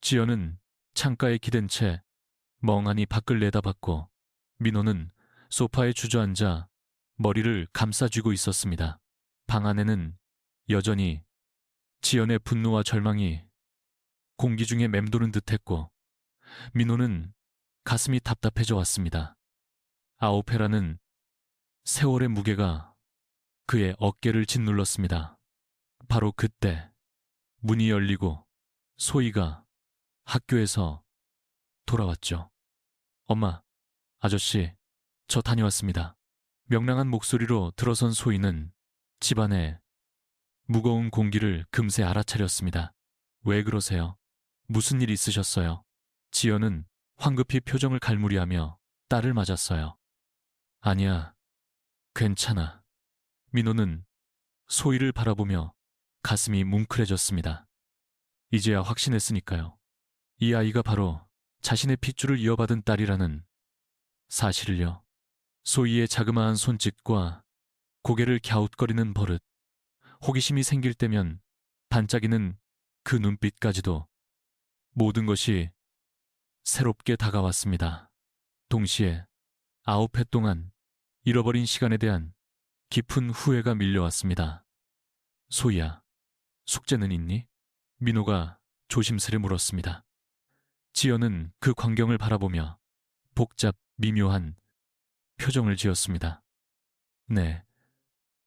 지연은 창가에 기댄 채 멍하니 밖을 내다봤고 민호는 소파에 주저앉아 머리를 감싸쥐고 있었습니다. 방 안에는 여전히 지연의 분노와 절망이 공기 중에 맴도는 듯했고 민호는 가슴이 답답해져 왔습니다. 아오페라는 세월의 무게가 그의 어깨를 짓눌렀습니다. 바로 그때 문이 열리고 소희가 학교에서 돌아왔죠. 엄마, 아저씨, 저 다녀왔습니다. 명랑한 목소리로 들어선 소희는 집안의 무거운 공기를 금세 알아차렸습니다. 왜 그러세요? 무슨 일 있으셨어요? 지연은 황급히 표정을 갈무리하며 딸을 맞았어요. 아니야, 괜찮아. 민호는 소희를 바라보며 가슴이 뭉클해졌습니다. 이제야 확신했으니까요. 이 아이가 바로 자신의 핏줄을 이어받은 딸이라는 사실을요. 소희의 자그마한 손짓과 고개를 갸웃거리는 버릇, 호기심이 생길 때면 반짝이는 그 눈빛까지도 모든 것이 새롭게 다가왔습니다. 동시에 9해 동안 잃어버린 시간에 대한 깊은 후회가 밀려왔습니다. 소희야, 숙제는 있니? 민호가 조심스레 물었습니다. 지연은 그 광경을 바라보며 복잡, 미묘한 표정을 지었습니다. 네,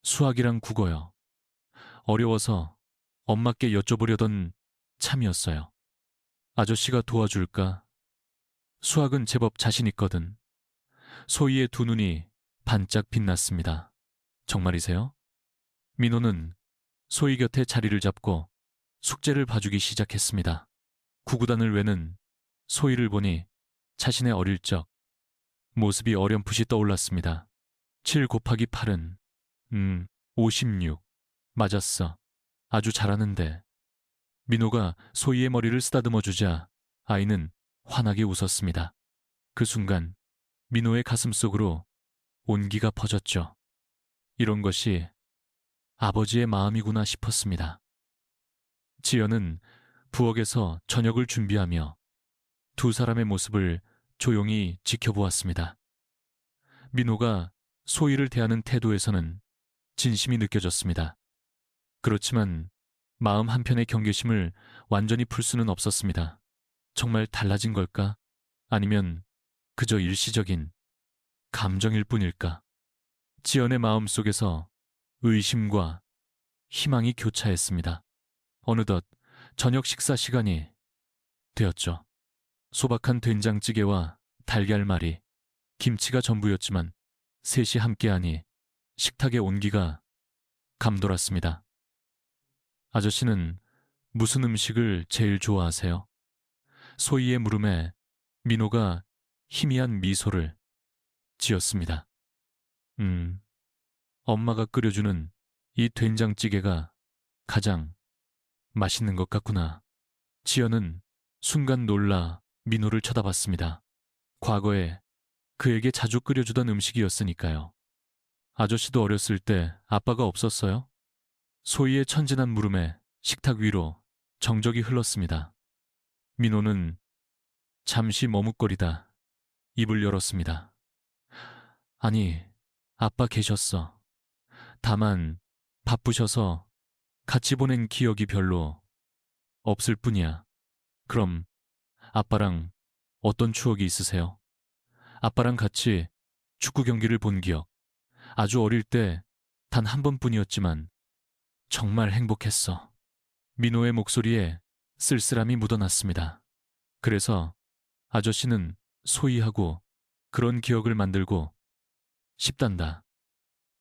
수학이랑 국어요. 어려워서 엄마께 여쭤보려던 참이었어요. 아저씨가 도와줄까? 수학은 제법 자신 있거든. 소희의 두 눈이 반짝 빛났습니다. 정말이세요? 민호는 소희 곁에 자리를 잡고 숙제를 봐주기 시작했습니다. 구구단을 외는 소희를 보니 자신의 어릴 적 모습이 어렴풋이 떠올랐습니다. 7 곱하기 8은 56. 맞았어. 아주 잘하는데. 민호가 소희의 머리를 쓰다듬어 주자 아이는 환하게 웃었습니다. 그 순간 민호의 가슴 속으로 온기가 퍼졌죠. 이런 것이 아버지의 마음이구나 싶었습니다. 지연은 부엌에서 저녁을 준비하며 두 사람의 모습을 조용히 지켜보았습니다. 민호가 소희를 대하는 태도에서는 진심이 느껴졌습니다. 그렇지만 마음 한편의 경계심을 완전히 풀 수는 없었습니다. 정말 달라진 걸까? 아니면 그저 일시적인 감정일 뿐일까? 지연의 마음 속에서 의심과 희망이 교차했습니다. 어느덧 저녁 식사 시간이 되었죠. 소박한 된장찌개와 달걀말이, 김치가 전부였지만 셋이 함께하니 식탁의 온기가 감돌았습니다. 아저씨는 무슨 음식을 제일 좋아하세요? 소희의 물음에 민호가 희미한 미소를 지었습니다. 엄마가 끓여주는 이 된장찌개가 가장 맛있는 것 같구나. 지연은 순간 놀라 민호를 쳐다봤습니다. 과거에 그에게 자주 끓여주던 음식이었으니까요. 아저씨도 어렸을 때 아빠가 없었어요? 소희의 천진한 물음에 식탁 위로 정적이 흘렀습니다. 민호는 잠시 머뭇거리다 입을 열었습니다. 아니, 아빠 계셨어. 다만 바쁘셔서 같이 보낸 기억이 별로 없을 뿐이야. 그럼 아빠랑 어떤 추억이 있으세요? 아빠랑 같이 축구 경기를 본 기억. 아주 어릴 때 단 한 번뿐이었지만 정말 행복했어. 민호의 목소리에 쓸쓸함이 묻어났습니다. 그래서 아저씨는 소희하고 그런 기억을 만들고 싶단다.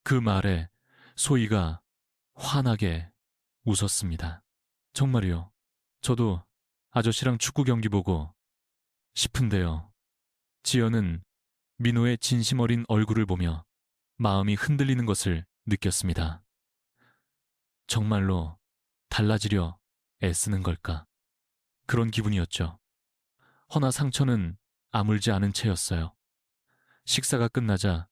그 말에 소희가 환하게 웃었습니다. 정말이요. 저도 아저씨랑 축구 경기 보고 싶은데요. 지연은 민호의 진심 어린 얼굴을 보며 마음이 흔들리는 것을 느꼈습니다. 정말로 달라지려 애쓰는 걸까? 그런 기분이었죠. 허나 상처는 아물지 않은 채였어요. 식사가 끝나자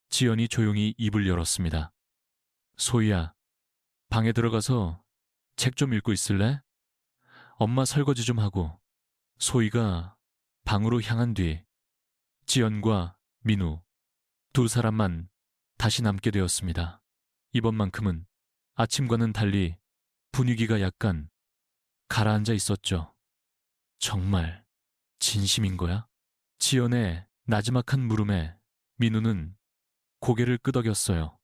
지연이 조용히 입을 열었습니다. 소희야, 방에 들어가서 책 좀 읽고 있을래? 엄마 설거지 좀 하고. 소희가 방으로 향한 뒤 지연과 민우 두 사람만 다시 남게 되었습니다. 이번만큼은 아침과는 달리 분위기가 약간 가라앉아 있었죠. 정말 진심인 거야? 지연의 나지막한 물음에 민우는 고개를 끄덕였어요.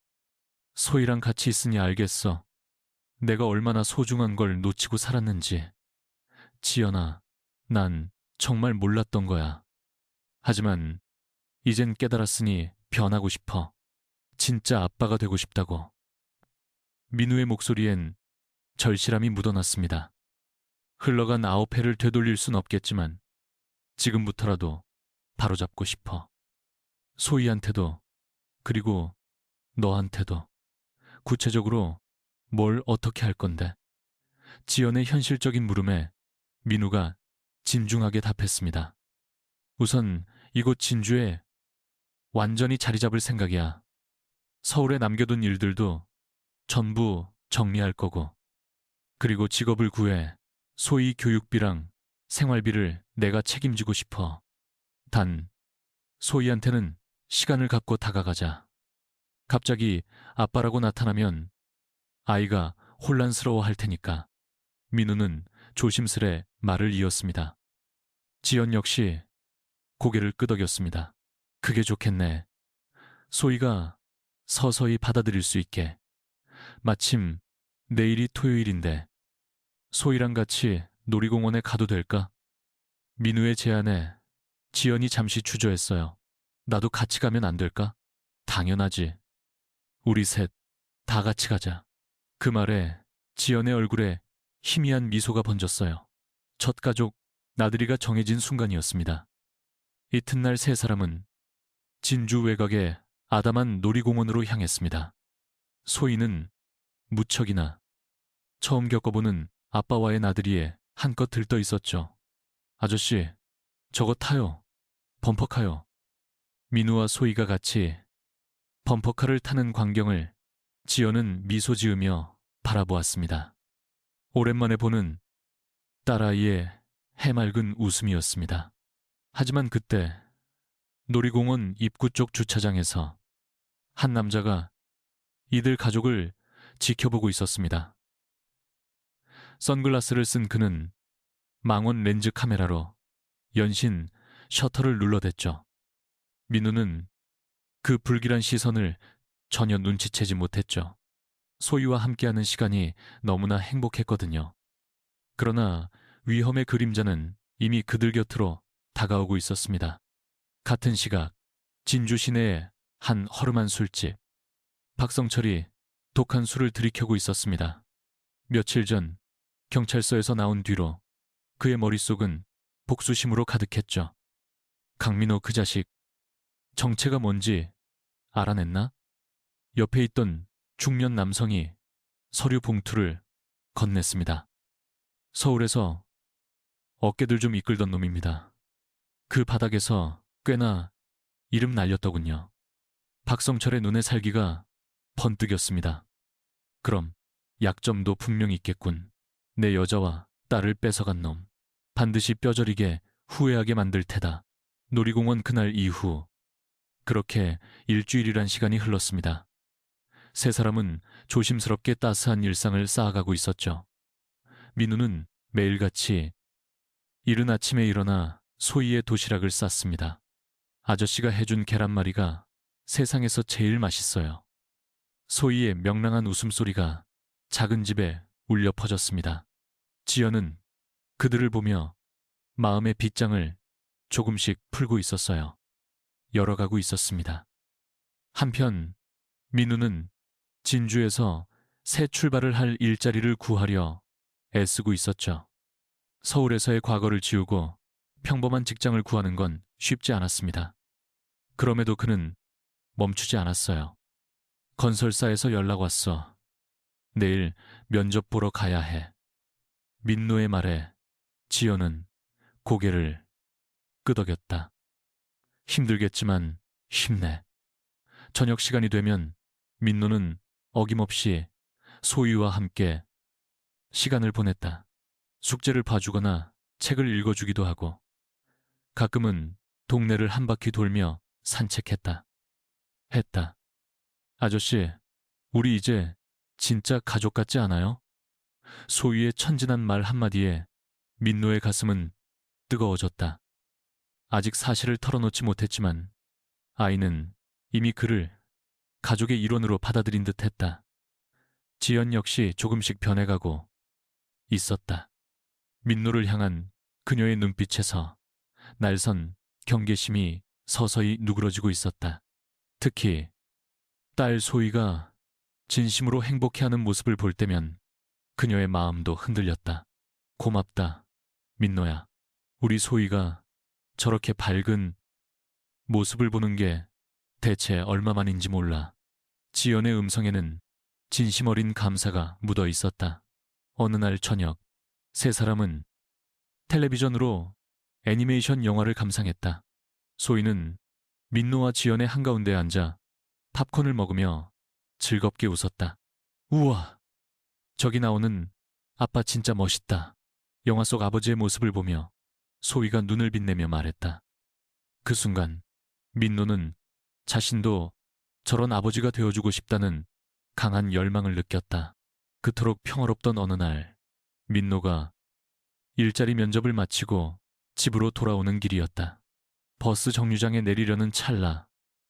소희랑 같이 있으니 알겠어. 내가 얼마나 소중한 걸 놓치고 살았는지. 지연아, 난 정말 몰랐던 거야. 하지만 이젠 깨달았으니 변하고 싶어. 진짜 아빠가 되고 싶다고. 민우의 목소리엔 절실함이 묻어났습니다. 흘러간 9회를 되돌릴 순 없겠지만 지금부터라도 바로잡고 싶어. 소희한테도 그리고 너한테도. 구체적으로 뭘 어떻게 할 건데? 지연의 현실적인 물음에 민우가 진중하게 답했습니다. 우선 이곳 진주에 완전히 자리 잡을 생각이야. 서울에 남겨둔 일들도 전부 정리할 거고. 그리고 직업을 구해 소위 교육비랑 생활비를 내가 책임지고 싶어. 단, 소희한테는 시간을 갖고 다가가자. 갑자기 아빠라고 나타나면 아이가 혼란스러워 할 테니까. 민우는 조심스레 말을 이었습니다. 지연 역시 고개를 끄덕였습니다. 그게 좋겠네. 소희가 서서히 받아들일 수 있게. 마침 내일이 토요일인데 소희랑 같이 놀이공원에 가도 될까? 민우의 제안에 지연이 잠시 주저했어요. 나도 같이 가면 안 될까? 당연하지. 우리 셋 다 같이 가자. 그 말에 지연의 얼굴에 희미한 미소가 번졌어요. 첫 가족 나들이가 정해진 순간이었습니다. 이튿날 세 사람은 진주 외곽의 아담한 놀이공원으로 향했습니다. 소희는 무척이나 처음 겪어보는 아빠와의 나들이에 한껏 들떠 있었죠. 아저씨, 저거 타요. 범퍼카요. 민우와 소희가 같이 범퍼카를 타는 광경을 지연은 미소 지으며 바라보았습니다. 오랜만에 보는 딸아이의 해맑은 웃음이었습니다. 하지만 그때 놀이공원 입구 쪽 주차장에서 한 남자가 이들 가족을 지켜보고 있었습니다. 선글라스를 쓴 그는 망원 렌즈 카메라로 연신 셔터를 눌러댔죠. 민우는 그 불길한 시선을 전혀 눈치채지 못했죠. 소희와 함께하는 시간이 너무나 행복했거든요. 그러나 위험의 그림자는 이미 그들 곁으로 다가오고 있었습니다. 같은 시각 진주 시내의 한 허름한 술집. 박성철이 독한 술을 들이켜고 있었습니다. 며칠 전 경찰서에서 나온 뒤로 그의 머릿속은 복수심으로 가득했죠. 강민호 그 자식, 정체가 뭔지 알아냈나? 옆에 있던 중년 남성이 서류 봉투를 건넸습니다. 서울에서 어깨들 좀 이끌던 놈입니다. 그 바닥에서 꽤나 이름 날렸더군요. 박성철의 눈에 살기가 번뜩였습니다. 그럼 약점도 분명히 있겠군. 내 여자와 딸을 뺏어간 놈. 반드시 뼈저리게 후회하게 만들 테다. 놀이공원 그날 이후 그렇게 일주일이란 시간이 흘렀습니다. 세 사람은 조심스럽게 따스한 일상을 쌓아가고 있었죠. 민우는 매일같이 이른 아침에 일어나 소희의 도시락을 쌌습니다. 아저씨가 해준 계란말이가 세상에서 제일 맛있어요. 소희의 명랑한 웃음소리가 작은 집에 울려 퍼졌습니다. 지연은 그들을 보며 마음의 빗장을 조금씩 풀고 있었어요. 열어가고 있었습니다. 한편 민우는 진주에서 새 출발을 할 일자리를 구하려 애쓰고 있었죠. 서울에서의 과거를 지우고 평범한 직장을 구하는 건 쉽지 않았습니다. 그럼에도 그는 멈추지 않았어요. 건설사에서 연락 왔어. 내일 면접 보러 가야 해. 민노의 말에 지연은 고개를 끄덕였다. 힘들겠지만 힘내. 저녁 시간이 되면 민노는 어김없이 소희와 함께 시간을 보냈다. 숙제를 봐주거나 책을 읽어주기도 하고 가끔은 동네를 한 바퀴 돌며 산책했다. 했다. 아저씨, 우리 이제 진짜 가족 같지 않아요? 소희의 천진한 말 한마디에 민노의 가슴은 뜨거워졌다. 아직 사실을 털어놓지 못했지만 아이는 이미 그를 가족의 일원으로 받아들인 듯했다. 지연 역시 조금씩 변해가고 있었다. 민노를 향한 그녀의 눈빛에서 날선 경계심이 서서히 누그러지고 있었다. 특히 딸 소희가 진심으로 행복해하는 모습을 볼 때면 그녀의 마음도 흔들렸다. 고맙다, 민노야. 우리 소희가 저렇게 밝은 모습을 보는 게 대체 얼마만인지 몰라. 지연의 음성에는 진심 어린 감사가 묻어 있었다. 어느 날 저녁, 세 사람은 텔레비전으로 애니메이션 영화를 감상했다. 소희는 민노와 지연의 한가운데 앉아 팝콘을 먹으며 즐겁게 웃었다. 우와, 저기 나오는 아빠 진짜 멋있다. 영화 속 아버지의 모습을 보며 소희가 눈을 빛내며 말했다. 그 순간 민노는 자신도 저런 아버지가 되어주고 싶다는 강한 열망을 느꼈다. 그토록 평화롭던 어느 날 민노가 일자리 면접을 마치고 집으로 돌아오는 길이었다. 버스 정류장에 내리려는 찰나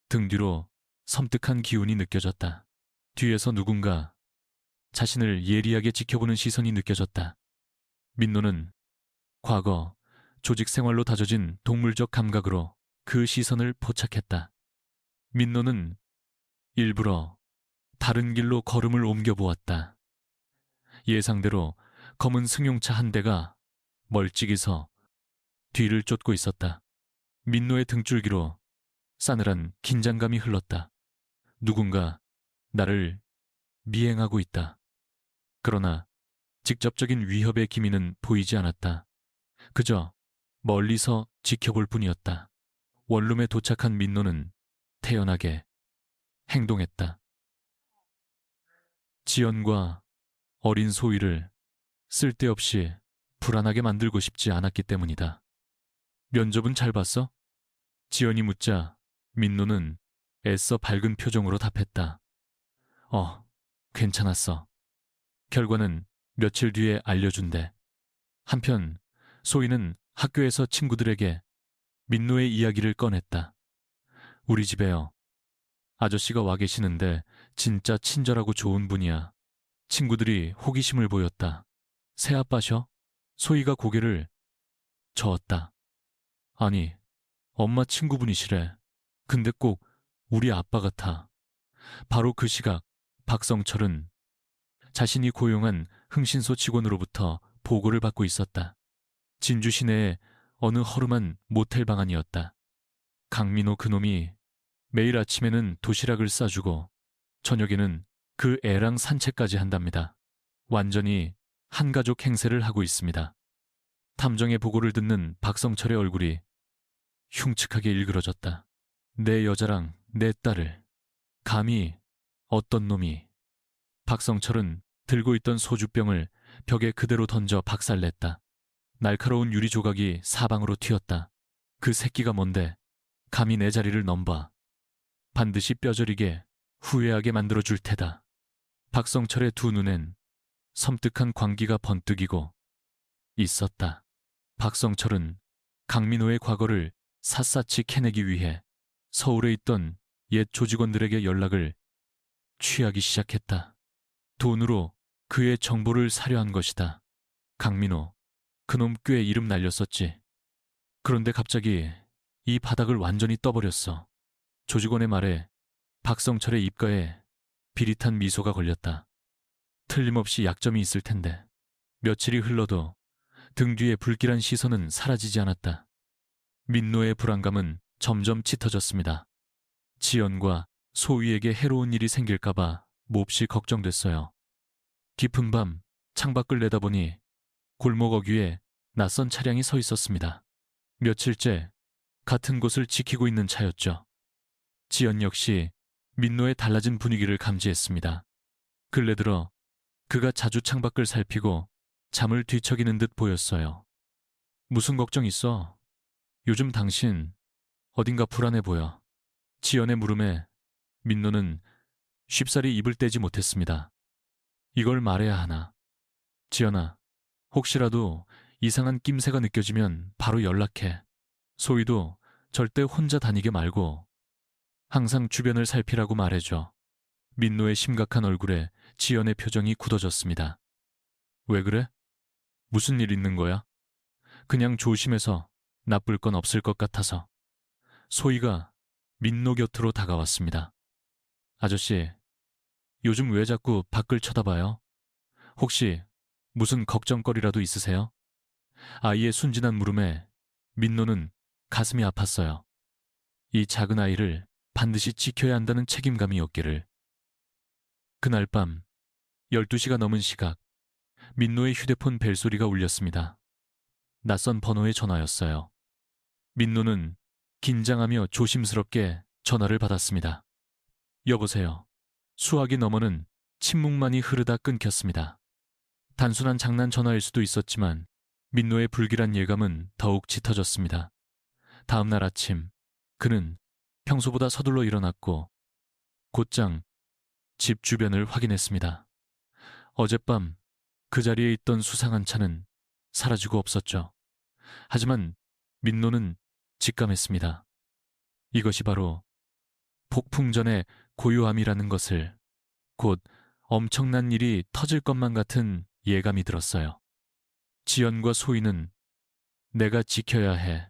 등 뒤로 섬뜩한 기운이 느껴졌다. 뒤에서 누군가 자신을 예리하게 지켜보는 시선이 느껴졌다. 민노는 과거 조직 생활로 다져진 동물적 감각으로 그 시선을 포착했다. 민노는 일부러 다른 길로 걸음을 옮겨보았다. 예상대로 검은 승용차 한 대가 멀찍이 서 뒤를 쫓고 있었다. 민노의 등줄기로 싸늘한 긴장감이 흘렀다. 누군가 나를 미행하고 있다. 그러나 직접적인 위협의 기미는 보이지 않았다. 그저 멀리서 지켜볼 뿐이었다. 원룸에 도착한 민노는 태연하게 행동했다. 지연과 어린 소희를 쓸데없이 불안하게 만들고 싶지 않았기 때문이다. 면접은 잘 봤어? 지연이 묻자 민노는 애써 밝은 표정으로 답했다. 괜찮았어. 결과는 며칠 뒤에 알려준대. 한편 소희는 학교에서 친구들에게 민노의 이야기를 꺼냈다. 우리 집에요. 아저씨가 와 계시는데 진짜 친절하고 좋은 분이야. 친구들이 호기심을 보였다. 새아빠셔? 소희가 고개를 저었다. 아니, 엄마 친구분이시래. 근데 꼭 우리 아빠 같아. 바로 그 시각 박성철은 자신이 고용한 흥신소 직원으로부터 보고를 받고 있었다. 진주 시내의 어느 허름한 모텔 방 안이었다. 강민호 그놈이 매일 아침에는 도시락을 싸주고 저녁에는 그 애랑 산책까지 한답니다. 완전히 한가족 행세를 하고 있습니다. 탐정의 보고를 듣는 박성철의 얼굴이 흉측하게 일그러졌다. 내 여자랑 내 딸을 감히 어떤 놈이. 박성철은 들고 있던 소주병을 벽에 그대로 던져 박살냈다. 날카로운 유리 조각이 사방으로 튀었다. 그 새끼가 뭔데 감히 내 자리를 넘봐. 반드시 뼈저리게 후회하게 만들어줄 테다. 박성철의 두 눈엔 섬뜩한 광기가 번뜩이고 있었다. 박성철은 강민호의 과거를 샅샅이 캐내기 위해 서울에 있던 옛 조직원들에게 연락을 취하기 시작했다. 돈으로 그의 정보를 사려 한 것이다. 강민호, 그놈 꽤 이름 날렸었지. 그런데 갑자기 이 바닥을 완전히 떠버렸어. 조직원의 말에 박성철의 입가에 비릿한 미소가 걸렸다. 틀림없이 약점이 있을 텐데. 며칠이 흘러도 등 뒤에 불길한 시선은 사라지지 않았다. 민노의 불안감은 점점 짙어졌습니다. 지연과 소희에게 해로운 일이 생길까봐 몹시 걱정됐어요. 깊은 밤 창밖을 내다보니 골목 어귀에 낯선 차량이 서 있었습니다. 며칠째 같은 곳을 지키고 있는 차였죠. 지연 역시 민노의 달라진 분위기를 감지했습니다. 근래 들어 그가 자주 창밖을 살피고 잠을 뒤척이는 듯 보였어요. 무슨 걱정 있어? 요즘 당신 어딘가 불안해 보여. 지연의 물음에 민노는 쉽사리 입을 떼지 못했습니다. 이걸 말해야 하나. 지연아, 혹시라도 이상한 낌새가 느껴지면 바로 연락해. 소희도 절대 혼자 다니게 말고 항상 주변을 살피라고 말해줘. 민노의 심각한 얼굴에 지연의 표정이 굳어졌습니다. 왜 그래? 무슨 일 있는 거야? 그냥 조심해서 나쁠 건 없을 것 같아서. 소희가 민노 곁으로 다가왔습니다. 아저씨, 요즘 왜 자꾸 밖을 쳐다봐요? 혹시 무슨 걱정거리라도 있으세요? 아이의 순진한 물음에 민노는 가슴이 아팠어요. 이 작은 아이를 반드시 지켜야 한다는 책임감이었기를. 그날 밤 12시가 넘은 시각, 민노의 휴대폰 벨소리가 울렸습니다. 낯선 번호의 전화였어요. 민노는 긴장하며 조심스럽게 전화를 받았습니다. 여보세요. 수화기 너머는 침묵만이 흐르다 끊겼습니다. 단순한 장난 전화일 수도 있었지만 민노의 불길한 예감은 더욱 짙어졌습니다. 다음 날 아침 그는 평소보다 서둘러 일어났고 곧장 집 주변을 확인했습니다. 어젯밤 그 자리에 있던 수상한 차는 사라지고 없었죠. 하지만 민노는 직감했습니다. 이것이 바로 폭풍 전의 고요함이라는 것을. 곧 엄청난 일이 터질 것만 같은 예감이 들었어요. 지연과 소희는 내가 지켜야 해.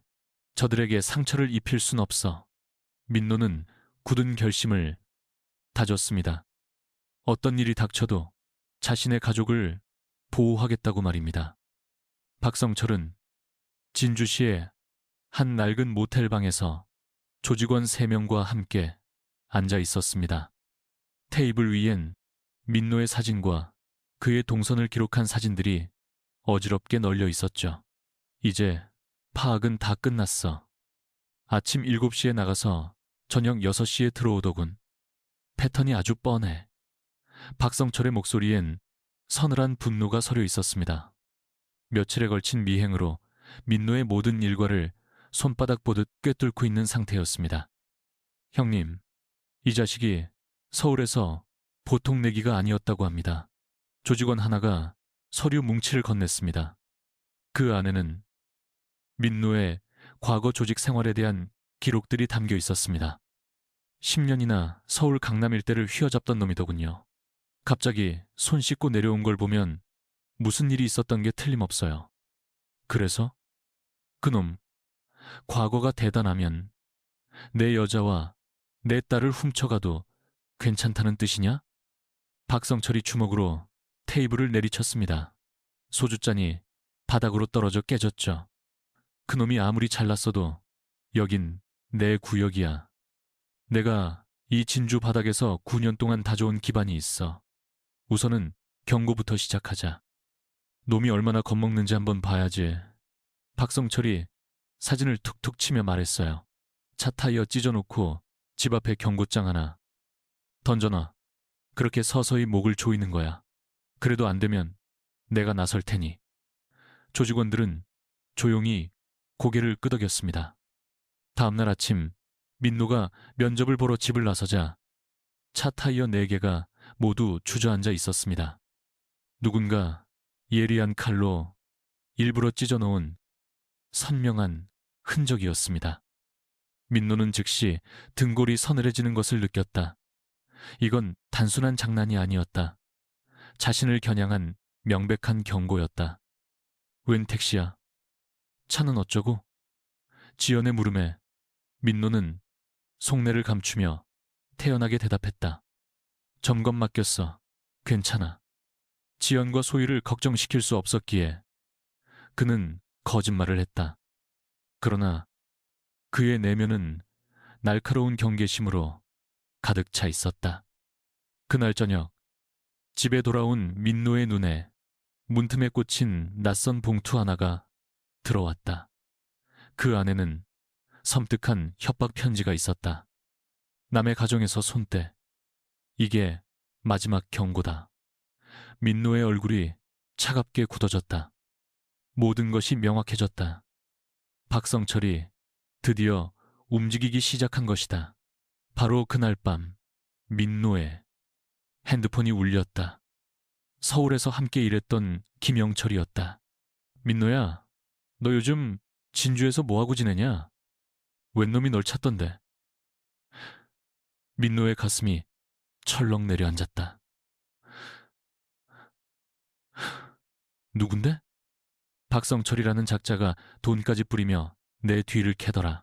저들에게 상처를 입힐 순 없어. 민노는 굳은 결심을 다졌습니다. 어떤 일이 닥쳐도 자신의 가족을 보호하겠다고 말입니다. 박성철은 진주시의 한 낡은 모텔방에서 조직원 3명과 함께 앉아 있었습니다. 테이블 위엔 민노의 사진과 그의 동선을 기록한 사진들이 어지럽게 널려 있었죠. 이제 파악은 다 끝났어. 아침 7시에 나가서 저녁 6시에 들어오더군. 패턴이 아주 뻔해. 박성철의 목소리엔 서늘한 분노가 서려 있었습니다. 며칠에 걸친 미행으로 민노의 모든 일과를 손바닥 보듯 꿰뚫고 있는 상태였습니다. 형님, 이 자식이 서울에서 보통 내기가 아니었다고 합니다. 조직원 하나가 서류 뭉치를 건넸습니다. 그 안에는 민노의 과거 조직 생활에 대한 기록들이 담겨 있었습니다. 10년이나 서울 강남 일대를 휘어잡던 놈이더군요. 갑자기 손 씻고 내려온 걸 보면 무슨 일이 있었던 게 틀림없어요. 그래서 그놈, 과거가 대단하면 내 여자와 내 딸을 훔쳐가도 괜찮다는 뜻이냐? 박성철이 주먹으로 테이블을 내리쳤습니다. 소주잔이 바닥으로 떨어져 깨졌죠. 그놈이 아무리 잘났어도 여긴 내 구역이야. 내가 이 진주 바닥에서 9년 동안 다져온 기반이 있어. 우선은 경고부터 시작하자. 놈이 얼마나 겁먹는지 한번 봐야지. 박성철이 사진을 툭툭 치며 말했어요. 차 타이어 찢어놓고 집 앞에 경고장 하나 던져놔. 그렇게 서서히 목을 조이는 거야. 그래도 안 되면 내가 나설 테니. 조직원들은 조용히 고개를 끄덕였습니다. 다음날 아침 민노가 면접을 보러 집을 나서자 차 타이어 4개가 모두 주저앉아 있었습니다. 누군가 예리한 칼로 일부러 찢어놓은 선명한 흔적이었습니다. 민노는 즉시 등골이 서늘해지는 것을 느꼈다. 이건 단순한 장난이 아니었다. 자신을 겨냥한 명백한 경고였다. 웬 택시야? 차는 어쩌고? 지연의 물음에 민노는 속내를 감추며 태연하게 대답했다. 점검 맡겼어. 괜찮아. 지연과 소희를 걱정시킬 수 없었기에 그는 거짓말을 했다. 그러나 그의 내면은 날카로운 경계심으로 가득 차 있었다. 그날 저녁 집에 돌아온 민노의 눈에 문틈에 꽂힌 낯선 봉투 하나가 들어왔다. 그 안에는 섬뜩한 협박 편지가 있었다. 남의 가정에서 손대. 이게 마지막 경고다. 민노의 얼굴이 차갑게 굳어졌다. 모든 것이 명확해졌다. 박성철이 드디어 움직이기 시작한 것이다. 바로 그날 밤 민노의 핸드폰이 울렸다. 서울에서 함께 일했던 김영철이었다. 민노야, 너 요즘 진주에서 뭐하고 지내냐? 웬 놈이 널 찾던데. 민노의 가슴이 철렁 내려앉았다. 누군데? 박성철이라는 작자가 돈까지 뿌리며 내 뒤를 캐더라.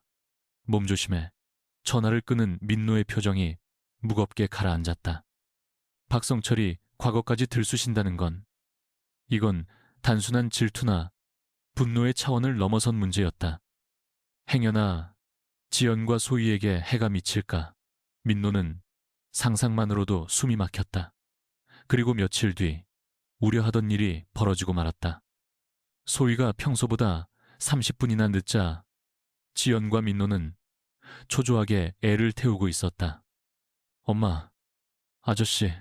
몸조심해. 전화를 끄는 민노의 표정이 무겁게 가라앉았다. 박성철이 과거까지 들쑤신다는 건 이건 단순한 질투나 분노의 차원을 넘어선 문제였다. 행여나 지연과 소희에게 해가 미칠까? 민노는 상상만으로도 숨이 막혔다. 그리고 며칠 뒤 우려하던 일이 벌어지고 말았다. 소희가 평소보다 30분이나 늦자 지연과 민노는 초조하게 애를 태우고 있었다. 엄마, 아저씨,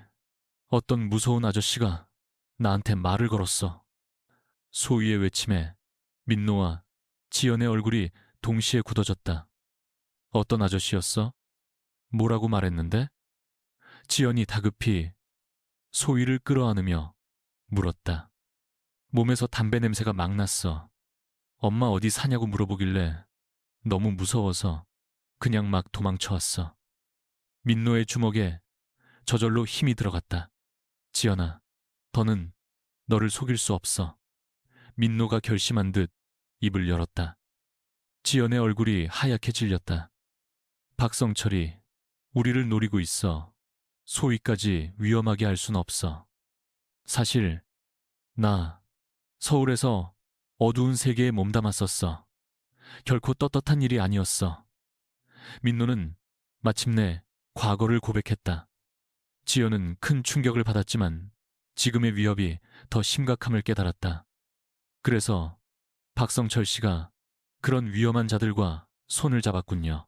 어떤 무서운 아저씨가 나한테 말을 걸었어. 소희의 외침에 민노와 지연의 얼굴이 동시에 굳어졌다. 어떤 아저씨였어? 뭐라고 말했는데? 지연이 다급히 소희를 끌어안으며 물었다. 몸에서 담배 냄새가 막 났어. 엄마 어디 사냐고 물어보길래 너무 무서워서 그냥 막 도망쳐왔어. 민노의 주먹에 저절로 힘이 들어갔다. 지연아, 더는 너를 속일 수 없어. 민노가 결심한 듯 입을 열었다. 지연의 얼굴이 하얗게 질렸다. 박성철이 우리를 노리고 있어. 소희까지 위험하게 할 순 없어. 사실 나 서울에서 어두운 세계에 몸담았었어. 결코 떳떳한 일이 아니었어. 민노는 마침내 과거를 고백했다. 지연은 큰 충격을 받았지만 지금의 위협이 더 심각함을 깨달았다. 그래서 박성철 씨가 그런 위험한 자들과 손을 잡았군요.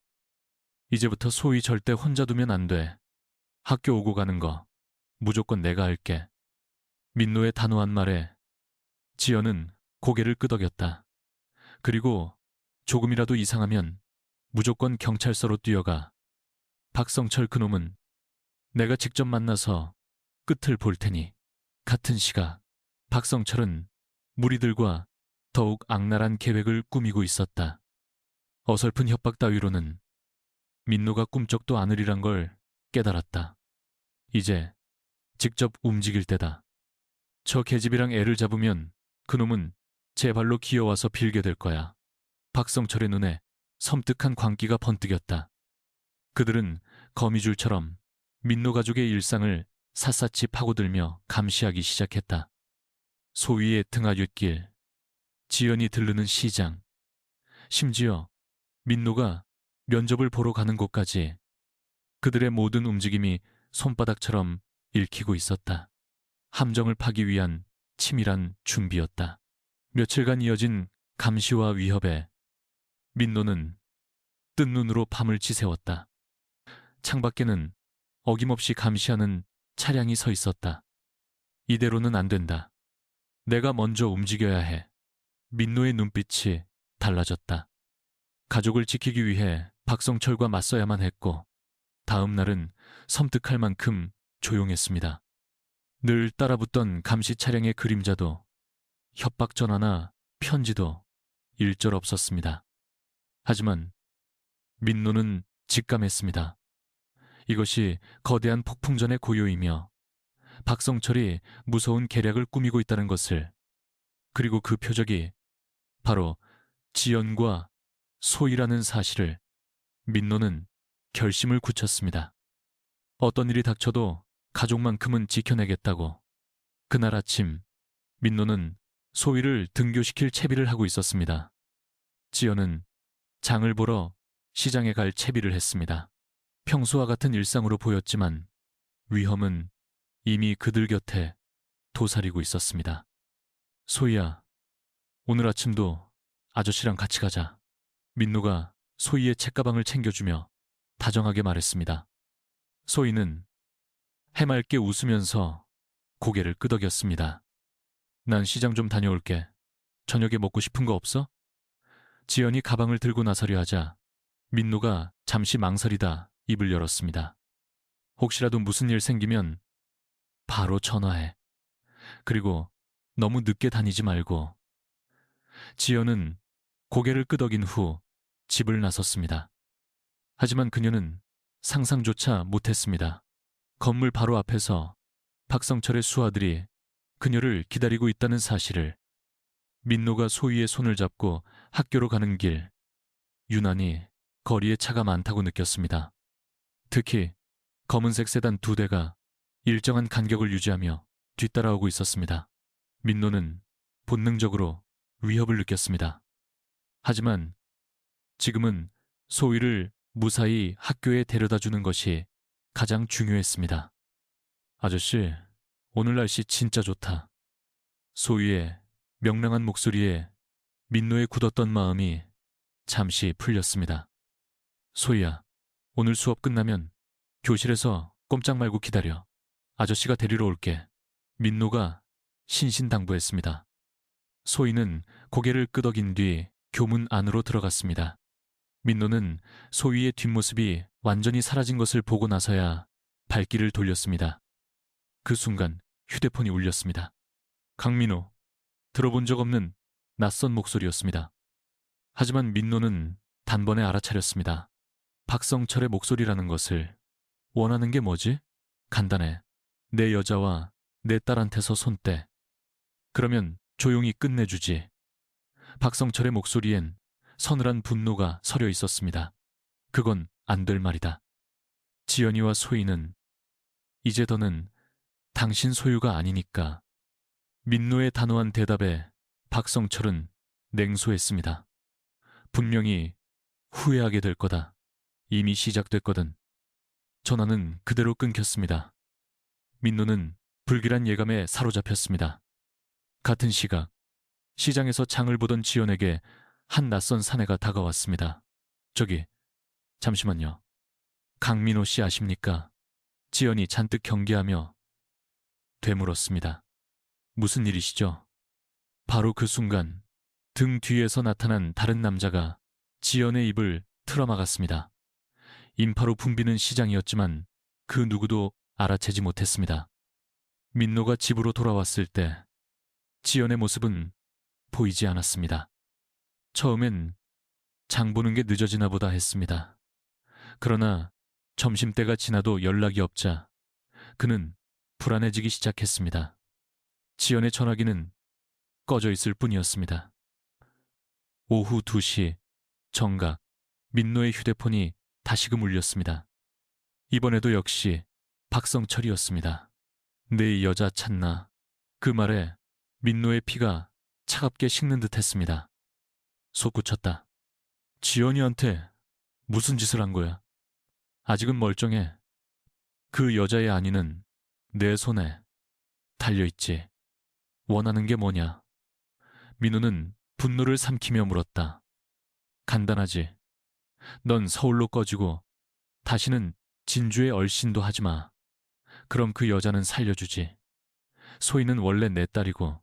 이제부터 소희 절대 혼자 두면 안 돼. 학교 오고 가는 거 무조건 내가 할게. 민노의 단호한 말에 지연은 고개를 끄덕였다. 그리고 조금이라도 이상하면 무조건 경찰서로 뛰어가. 박성철 그놈은 내가 직접 만나서 끝을 볼 테니. 같은 시각 박성철은 무리들과 더욱 악랄한 계획을 꾸미고 있었다. 어설픈 협박 따위로는 민노가 꿈쩍도 않으리란 걸 깨달았다. 이제 직접 움직일 때다. 저 계집이랑 애를 잡으면 그놈은 제 발로 기어와서 빌게 될 거야. 박성철의 눈에 섬뜩한 광기가 번뜩였다. 그들은 거미줄처럼 민노 가족의 일상을 샅샅이 파고들며 감시하기 시작했다. 소위의 등하굣길, 지연이 들르는 시장, 심지어 민노가 면접을 보러 가는 곳까지 그들의 모든 움직임이 손바닥처럼 읽히고 있었다. 함정을 파기 위한 치밀한 준비였다. 며칠간 이어진 감시와 위협에 민노는 뜬 눈으로 밤을 지새웠다. 창밖에는 어김없이 감시하는 차량이 서 있었다. 이대로는 안 된다. 내가 먼저 움직여야 해. 민노의 눈빛이 달라졌다. 가족을 지키기 위해 박성철과 맞서야만 했고 다음 날은 섬뜩할 만큼 조용했습니다. 늘 따라붙던 감시 차량의 그림자도 협박 전화나 편지도 일절 없었습니다. 하지만 민노는 직감했습니다. 이것이 거대한 폭풍전의 고요이며 박성철이 무서운 계략을 꾸미고 있다는 것을, 그리고 그 표적이 바로 지연과 소희라는 사실을 민노는 결심을 굳혔습니다. 어떤 일이 닥쳐도 가족만큼은 지켜내겠다고. 그날 아침 민노는 소희를 등교시킬 채비를 하고 있었습니다. 지연은 장을 보러 시장에 갈 채비를 했습니다. 평소와 같은 일상으로 보였지만 위험은 이미 그들 곁에 도사리고 있었습니다. 소희야, 오늘 아침도 아저씨랑 같이 가자. 민노가 소희의 책가방을 챙겨주며 다정하게 말했습니다. 소희는 해맑게 웃으면서 고개를 끄덕였습니다. 난 시장 좀 다녀올게. 저녁에 먹고 싶은 거 없어? 지연이 가방을 들고 나서려 하자 민노가 잠시 망설이다 입을 열었습니다. 혹시라도 무슨 일 생기면 바로 전화해. 그리고 너무 늦게 다니지 말고. 지연은 고개를 끄덕인 후 집을 나섰습니다. 하지만 그녀는 상상조차 못했습니다. 건물 바로 앞에서 박성철의 수하들이 그녀를 기다리고 있다는 사실을. 민노가 소희의 손을 잡고 학교로 가는 길, 유난히 거리에 차가 많다고 느꼈습니다. 특히 검은색 세단 2대가 일정한 간격을 유지하며 뒤따라오고 있었습니다. 민노는 본능적으로 위협을 느꼈습니다. 하지만 지금은 소희를 무사히 학교에 데려다 주는 것이 가장 중요했습니다. 아저씨, 오늘 날씨 진짜 좋다. 소희의 명랑한 목소리에 민노의 굳었던 마음이 잠시 풀렸습니다. 소희야, 오늘 수업 끝나면 교실에서 꼼짝 말고 기다려. 아저씨가 데리러 올게. 민노가 신신당부했습니다. 소희는 고개를 끄덕인 뒤 교문 안으로 들어갔습니다. 민노는 소희의 뒷모습이 완전히 사라진 것을 보고 나서야 발길을 돌렸습니다. 그 순간 휴대폰이 울렸습니다. 강민호, 들어본 적 없는 낯선 목소리였습니다. 하지만 민노는 단번에 알아차렸습니다. 박성철의 목소리라는 것을. 원하는 게 뭐지? 간단해. 내 여자와 내 딸한테서 손 떼. 그러면 조용히 끝내주지. 박성철의 목소리엔 서늘한 분노가 서려 있었습니다. 그건 안 될 말이다. 지연이와 소희는 이제 더는 당신 소유가 아니니까. 민노의 단호한 대답에 박성철은 냉소했습니다. 분명히 후회하게 될 거다. 이미 시작됐거든. 전화는 그대로 끊겼습니다. 민노는 불길한 예감에 사로잡혔습니다. 같은 시각, 시장에서 장을 보던 지연에게 한 낯선 사내가 다가왔습니다. 저기, 잠시만요. 강민호 씨 아십니까? 지연이 잔뜩 경계하며 되물었습니다. 무슨 일이시죠? 바로 그 순간 등 뒤에서 나타난 다른 남자가 지연의 입을 틀어막았습니다. 인파로 붐비는 시장이었지만 그 누구도 알아채지 못했습니다. 민노가 집으로 돌아왔을 때 지연의 모습은 보이지 않았습니다. 처음엔 장 보는 게 늦어지나 보다 했습니다. 그러나 점심때가 지나도 연락이 없자 그는 불안해지기 시작했습니다. 지연의 전화기는 꺼져 있을 뿐이었습니다. 오후 2시 정각 민노의 휴대폰이 다시금 울렸습니다. 이번에도 역시 박성철이었습니다. 내 여자 찾나? 그 말에 민노의 피가 차갑게 식는 듯 했습니다. 솟구쳤다. 지연이한테 무슨 짓을 한 거야? 아직은 멀쩡해. 그 여자의 안위는 내 손에 달려있지. 원하는 게 뭐냐? 민우는 분노를 삼키며 물었다. 간단하지. 넌 서울로 꺼지고 다시는 진주에 얼씬도 하지 마. 그럼 그 여자는 살려주지. 소희는 원래 내 딸이고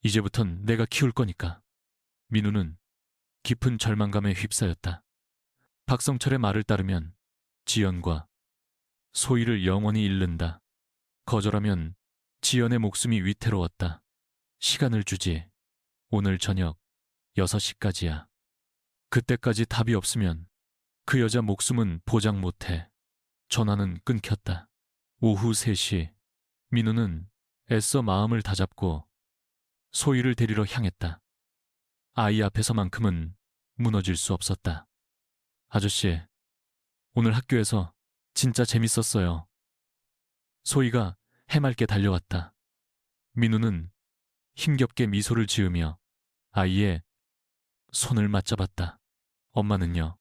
이제부턴 내가 키울 거니까. 민우는 깊은 절망감에 휩싸였다. 박성철의 말을 따르면 지연과 소희를 영원히 잃는다. 거절하면 지연의 목숨이 위태로웠다. 시간을 주지. 오늘 저녁 6시까지야. 그때까지 답이 없으면 그 여자 목숨은 보장 못해. 전화는 끊겼다. 오후 3시 민우는 애써 마음을 다잡고 소희를 데리러 향했다. 아이 앞에서만큼은 무너질 수 없었다. 아저씨, 오늘 학교에서 진짜 재밌었어요. 소희가 해맑게 달려왔다. 민우는 힘겹게 미소를 지으며 아이의 손을 맞잡았다. 엄마는요?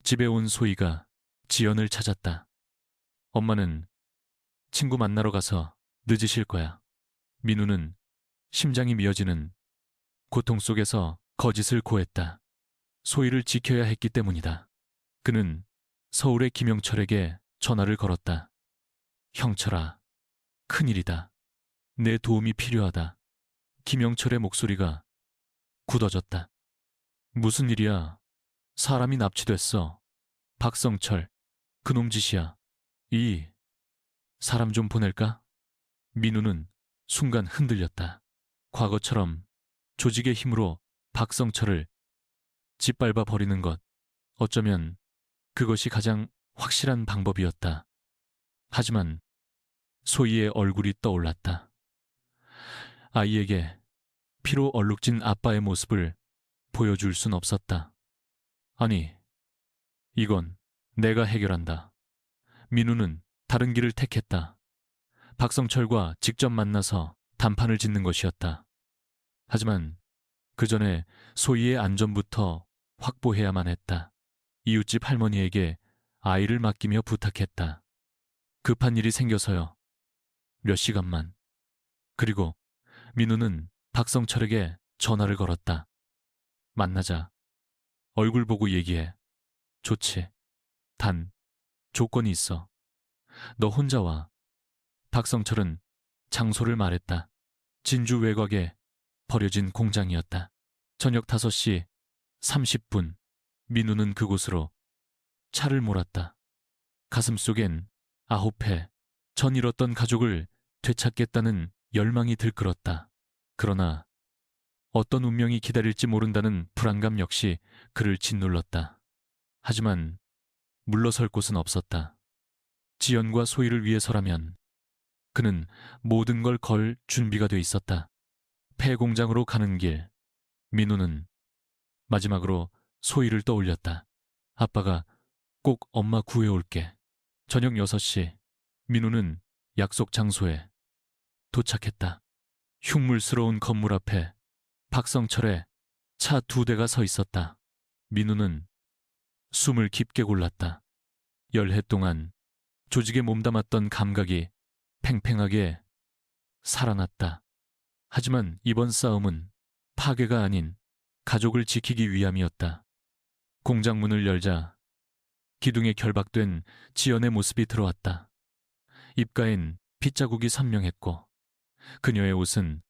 집에 온 소희가 지연을 찾았다. 엄마는 친구 만나러 가서 늦으실 거야. 민우는 심장이 미어지는 고통 속에서 거짓을 고했다. 소희를 지켜야 했기 때문이다. 그는 서울의 김영철에게 전화를 걸었다. 형철아, 큰일이다. 내 도움이 필요하다. 김영철의 목소리가 굳어졌다. 무슨 일이야? 사람이 납치됐어. 박성철, 그놈 짓이야. 사람 좀 보낼까? 민우는 순간 흔들렸다. 과거처럼 조직의 힘으로 박성철을 짓밟아 버리는 것. 어쩌면 그것이 가장 확실한 방법이었다. 하지만 소희의 얼굴이 떠올랐다. 아이에게 피로 얼룩진 아빠의 모습을 보여줄 순 없었다. 아니, 이건 내가 해결한다. 민우는 다른 길을 택했다. 박성철과 직접 만나서 단판을 짓는 것이었다. 하지만 그 전에 소희의 안전부터 확보해야만 했다. 이웃집 할머니에게 아이를 맡기며 부탁했다. 급한 일이 생겨서요. 몇 시간만. 그리고 민우는 박성철에게 전화를 걸었다. 만나자. 얼굴 보고 얘기해. 좋지. 단, 조건이 있어. 너 혼자 와. 박성철은 장소를 말했다. 진주 외곽에 버려진 공장이었다. 저녁 5시 30분, 민우는 그곳으로 차를 몰았다. 가슴속엔 9회, 전 잃었던 가족을 되찾겠다는 열망이 들끓었다. 그러나 어떤 운명이 기다릴지 모른다는 불안감 역시 그를 짓눌렀다. 하지만 물러설 곳은 없었다. 지연과 소희를 위해서라면 그는 모든 걸 걸 준비가 돼 있었다. 폐공장으로 가는 길, 민우는 마지막으로 소희를 떠올렸다. 아빠가 꼭 엄마 구해올게. 저녁 6시, 민우는 약속 장소에 도착했다. 흉물스러운 건물 앞에 박성철의 차 2대가 서 있었다. 민우는 숨을 깊게 골랐다. 열해 동안 조직에 몸담았던 감각이 팽팽하게 살아났다. 하지만 이번 싸움은 파괴가 아닌 가족을 지키기 위함이었다. 공장 문을 열자 기둥에 결박된 지연의 모습이 들어왔다. 입가엔 핏자국이 선명했고 그녀의 옷은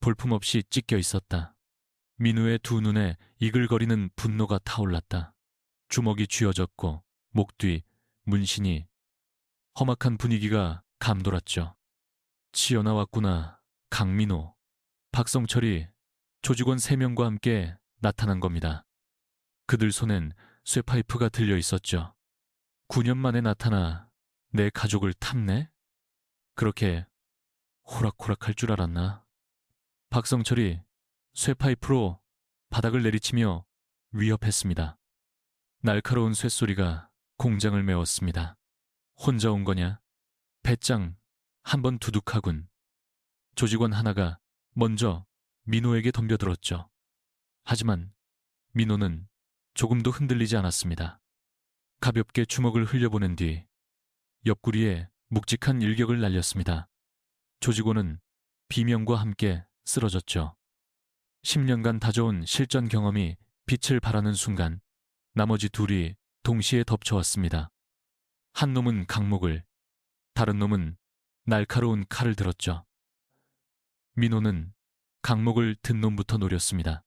볼품없이 찢겨 있었다. 민우의 두 눈에 이글거리는 분노가 타올랐다. 주먹이 쥐어졌고 목 뒤 문신이 험악한 분위기가 감돌았죠. 지연아 왔구나. 강민호, 박성철이 조직원 3명과 함께 나타난 겁니다. 그들 손엔 쇠파이프가 들려 있었죠. 9년 만에 나타나 내 가족을 탐내? 그렇게 호락호락할 줄 알았나? 박성철이 쇠파이프로 바닥을 내리치며 위협했습니다. 날카로운 쇠소리가 공장을 메웠습니다. 혼자 온 거냐? 배짱 한번 두둑하군. 조직원 하나가 먼저 민호에게 덤벼들었죠. 하지만 민호는 조금도 흔들리지 않았습니다. 가볍게 주먹을 흘려보낸 뒤 옆구리에 묵직한 일격을 날렸습니다. 조직원은 비명과 함께 쓰러졌죠. 10년간 다져온 실전 경험이 빛을 발하는 순간 나머지 둘이 동시에 덮쳐왔습니다. 한 놈은 강목을, 다른 놈은 날카로운 칼을 들었죠. 민호는 강목을 든 놈부터 노렸습니다.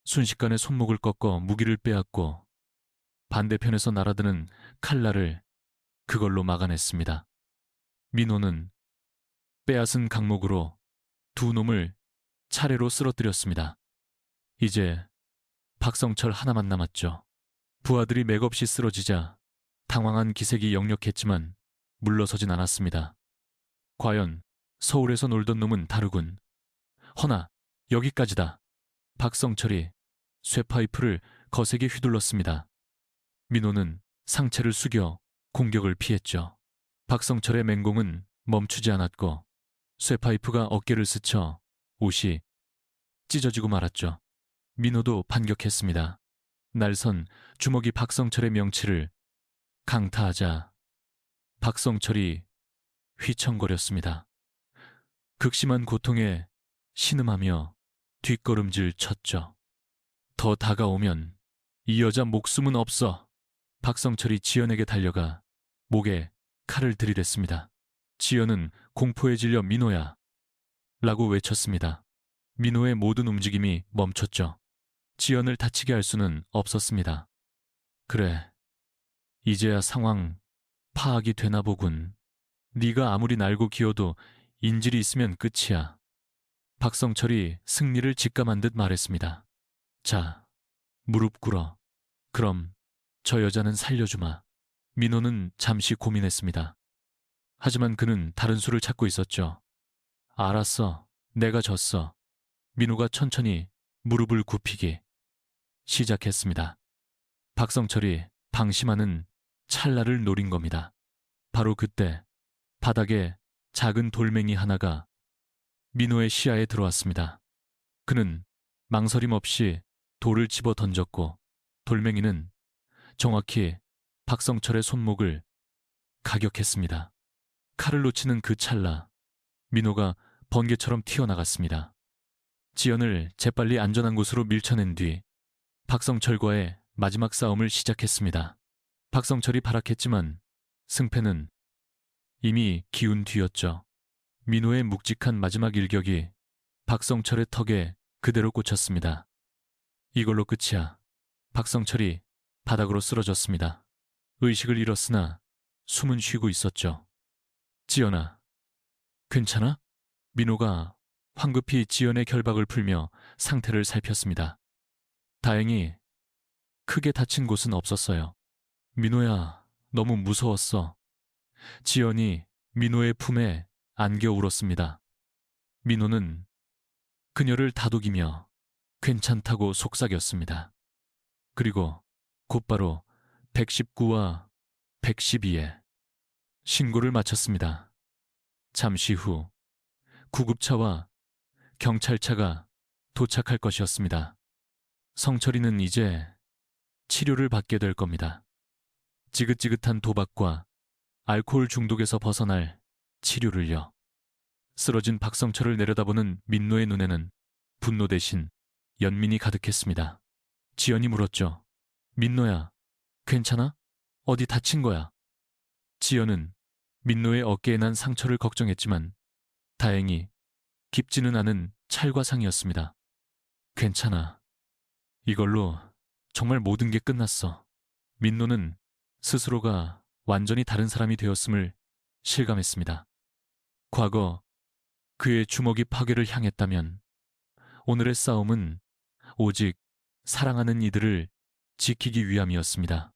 순식간에 손목을 꺾어 무기를 빼앗고 반대편에서 날아드는 칼날을 그걸로 막아냈습니다. 민호는 빼앗은 강목으로 두 놈을 차례로 쓰러뜨렸습니다. 이제 박성철 하나만 남았죠. 부하들이 맥없이 쓰러지자 당황한 기색이 역력했지만 물러서진 않았습니다. 과연 서울에서 놀던 놈은 다르군. 허나 여기까지다. 박성철이 쇠파이프를 거세게 휘둘렀습니다. 민호는 상체를 숙여 공격을 피했죠. 박성철의 맹공은 멈추지 않았고 쇠파이프가 어깨를 스쳐 옷이 찢어지고 말았죠. 민호도 반격했습니다. 날선 주먹이 박성철의 명치를 강타하자 박성철이 휘청거렸습니다. 극심한 고통에 신음하며 뒷걸음질 쳤죠. 더 다가오면 이 여자 목숨은 없어. 박성철이 지연에게 달려가 목에 칼을 들이댔습니다. 지연은 공포에 질려 민호야 라고 외쳤습니다. 민호의 모든 움직임이 멈췄죠. 지연을 다치게 할 수는 없었습니다. 그래, 이제야 상황 파악이 되나 보군. 네가 아무리 날고 기어도 인질이 있으면 끝이야. 박성철이 승리를 직감한 듯 말했습니다. 자, 무릎 꿇어. 그럼 저 여자는 살려주마. 민호는 잠시 고민했습니다. 하지만 그는 다른 수를 찾고 있었죠. 알았어. 내가 졌어. 민호가 천천히 무릎을 굽히기 시작했습니다. 박성철이 방심하는 찰나를 노린 겁니다. 바로 그때 바닥에 작은 돌멩이 하나가 민호의 시야에 들어왔습니다. 그는 망설임 없이 돌을 집어 던졌고 돌멩이는 정확히 박성철의 손목을 가격했습니다. 칼을 놓치는 그 찰나 민호가 번개처럼 튀어나갔습니다. 지연을 재빨리 안전한 곳으로 밀쳐낸 뒤 박성철과의 마지막 싸움을 시작했습니다. 박성철이 발악했지만 승패는 이미 기운 뒤였죠. 민호의 묵직한 마지막 일격이 박성철의 턱에 그대로 꽂혔습니다. 이걸로 끝이야. 박성철이 바닥으로 쓰러졌습니다. 의식을 잃었으나 숨은 쉬고 있었죠. 지연아, 괜찮아? 민호가 황급히 지연의 결박을 풀며 상태를 살폈습니다. 다행히 크게 다친 곳은 없었어요. 민호야, 너무 무서웠어. 지연이 민호의 품에 안겨 울었습니다. 민호는 그녀를 다독이며 괜찮다고 속삭였습니다. 그리고 곧바로 119와 112에 신고를 마쳤습니다. 잠시 후 구급차와 경찰차가 도착할 것이었습니다. 성철이는 이제 치료를 받게 될 겁니다. 지긋지긋한 도박과 알코올 중독에서 벗어날 치료를요. 쓰러진 박성철을 내려다보는 민노의 눈에는 분노 대신 연민이 가득했습니다. 지연이 물었죠. 민노야, 괜찮아? 어디 다친 거야? 지연은 민노의 어깨에 난 상처를 걱정했지만 다행히 깊지는 않은 찰과상이었습니다. 괜찮아. 이걸로 정말 모든 게 끝났어. 민노는 스스로가 완전히 다른 사람이 되었음을 실감했습니다. 과거 그의 주먹이 파괴를 향했다면 오늘의 싸움은 오직 사랑하는 이들을 지키기 위함이었습니다.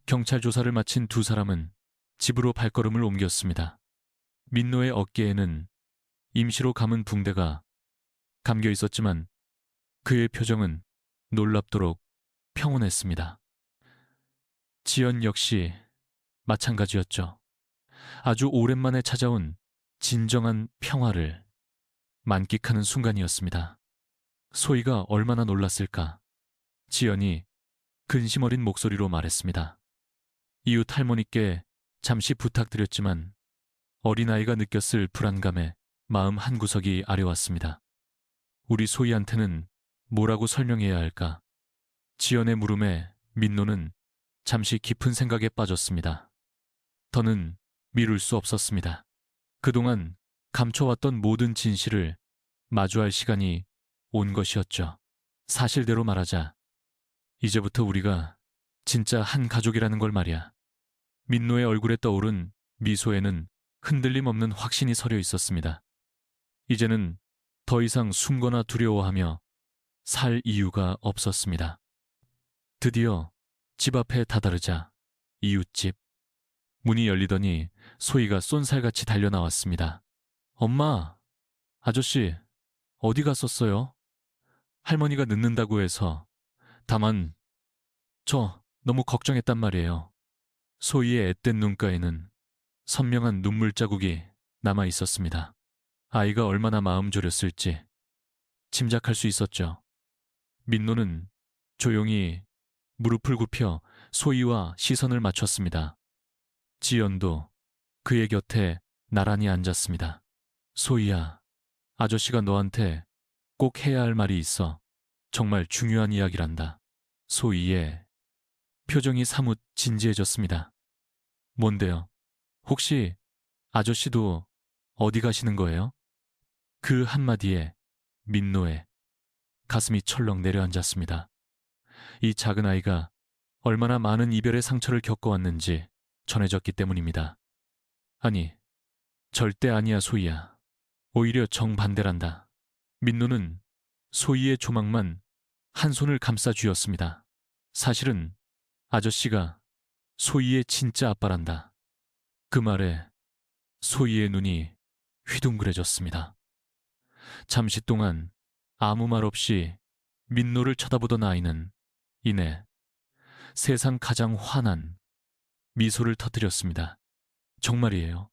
경찰 조사를 마친 두 사람은 집으로 발걸음을 옮겼습니다. 민노의 어깨에는 임시로 감은 붕대가 감겨 있었지만 그의 표정은 놀랍도록 평온했습니다. 지연 역시 마찬가지였죠. 아주 오랜만에 찾아온 진정한 평화를 만끽하는 순간이었습니다. 소희가 얼마나 놀랐을까. 지연이 근심 어린 목소리로 말했습니다. 이웃 할머니께 잠시 부탁드렸지만 어린아이가 느꼈을 불안감에 마음 한구석이 아려왔습니다. 우리 소희한테는 뭐라고 설명해야 할까? 지연의 물음에 민노는 잠시 깊은 생각에 빠졌습니다. 더는 미룰 수 없었습니다. 그동안 감춰왔던 모든 진실을 마주할 시간이 온 것이었죠. 사실대로 말하자, 이제부터 우리가 진짜 한 가족이라는 걸 말이야. 민노의 얼굴에 떠오른 미소에는 흔들림 없는 확신이 서려 있었습니다. 이제는 더 이상 숨거나 두려워하며 살 이유가 없었습니다. 드디어 집 앞에 다다르자 이웃집 문이 열리더니 소희가 쏜살같이 달려나왔습니다. 엄마, 아저씨, 어디 갔었어요? 할머니가 늦는다고 해서. 다만 저 너무 걱정했단 말이에요. 소희의 앳된 눈가에는 선명한 눈물 자국이 남아 있었습니다. 아이가 얼마나 마음 졸였을지 짐작할 수 있었죠. 민노는 조용히 무릎을 굽혀 소희와 시선을 맞췄습니다. 지연도 그의 곁에 나란히 앉았습니다. 소희야, 아저씨가 너한테 꼭 해야 할 말이 있어. 정말 중요한 이야기란다. 소희의 표정이 사뭇 진지해졌습니다. 뭔데요? 혹시 아저씨도 어디 가시는 거예요? 그 한마디에 민노의 가슴이 철렁 내려앉았습니다. 이 작은 아이가 얼마나 많은 이별의 상처를 겪어왔는지 전해졌기 때문입니다. 아니, 절대 아니야, 소희야. 오히려 정반대란다. 민노는 소희의 조망만 한 손을 감싸 쥐었습니다. 사실은 아저씨가 소희의 진짜 아빠란다. 그 말에 소희의 눈이 휘둥그레졌습니다. 잠시 동안 아무 말 없이 민노를 쳐다보던 아이는 이내 세상 가장 환한 미소를 터뜨렸습니다. 정말이에요.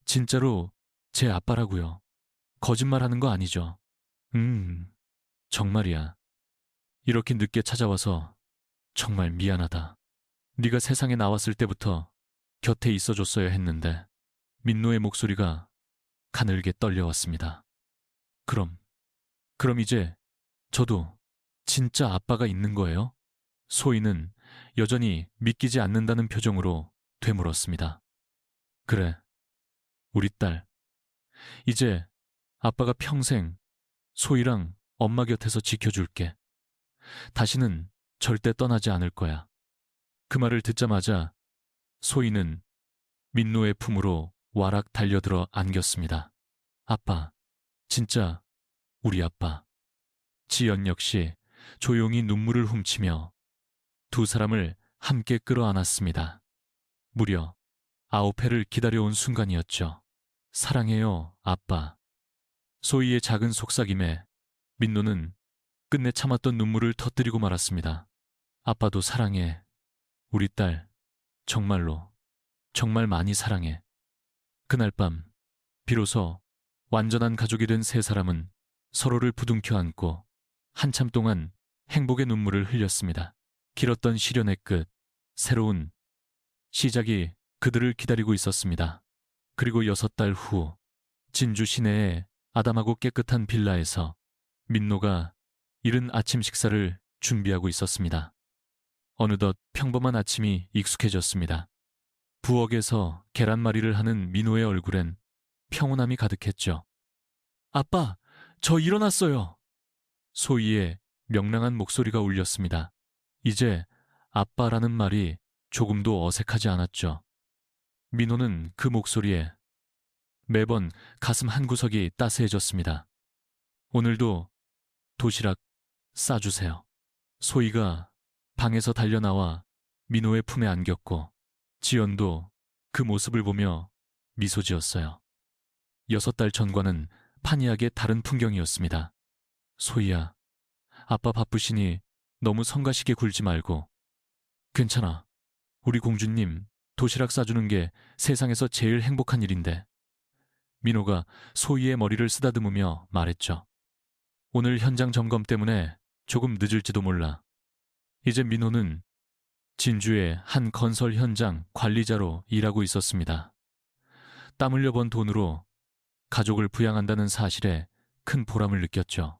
진짜로 제 아빠라고요. 거짓말하는 거 아니죠? 정말이야. 이렇게 늦게 찾아와서 정말 미안하다. 네가 세상에 나왔을 때부터 곁에 있어줬어야 했는데. 민노의 목소리가 가늘게 떨려왔습니다. 그럼 이제 저도 진짜 아빠가 있는 거예요? 소희는 여전히 믿기지 않는다는 표정으로 되물었습니다. 그래, 우리 딸. 이제 아빠가 평생 소희랑 엄마 곁에서 지켜줄게. 다시는 절대 떠나지 않을 거야. 그 말을 듣자마자 소희는 민노의 품으로 와락 달려들어 안겼습니다. 아빠, 진짜 우리 아빠. 지연 역시 조용히 눈물을 훔치며 두 사람을 함께 끌어안았습니다. 무려 9회를 기다려온 순간이었죠. 사랑해요, 아빠. 소희의 작은 속삭임에 민노는 끝내 참았던 눈물을 터뜨리고 말았습니다. 아빠도 사랑해. 우리 딸, 정말로, 정말 많이 사랑해. 그날 밤, 비로소 완전한 가족이 된 세 사람은 서로를 부둥켜 안고 한참 동안 행복의 눈물을 흘렸습니다. 길었던 시련의 끝, 새로운 시작이 그들을 기다리고 있었습니다. 그리고 6달 후, 진주 시내의 아담하고 깨끗한 빌라에서 민노가 이른 아침 식사를 준비하고 있었습니다. 어느덧 평범한 아침이 익숙해졌습니다. 부엌에서 계란말이를 하는 민호의 얼굴엔 평온함이 가득했죠. 아빠, 저 일어났어요. 소희의 명랑한 목소리가 울렸습니다. 이제 아빠라는 말이 조금도 어색하지 않았죠. 민호는 그 목소리에 매번 가슴 한구석이 따스해졌습니다. 오늘도 도시락 싸주세요. 소희가 방에서 달려나와 민호의 품에 안겼고 지연도 그 모습을 보며 미소 지었어요. 6달 전과는 판이하게 다른 풍경이었습니다. 소희야, 아빠 바쁘시니 너무 성가시게 굴지 말고. 괜찮아. 우리 공주님 도시락 싸주는 게 세상에서 제일 행복한 일인데. 민호가 소희의 머리를 쓰다듬으며 말했죠. 오늘 현장 점검 때문에 조금 늦을지도 몰라. 이제 민호는 진주의 한 건설 현장 관리자로 일하고 있었습니다. 땀 흘려 번 돈으로 가족을 부양한다는 사실에 큰 보람을 느꼈죠.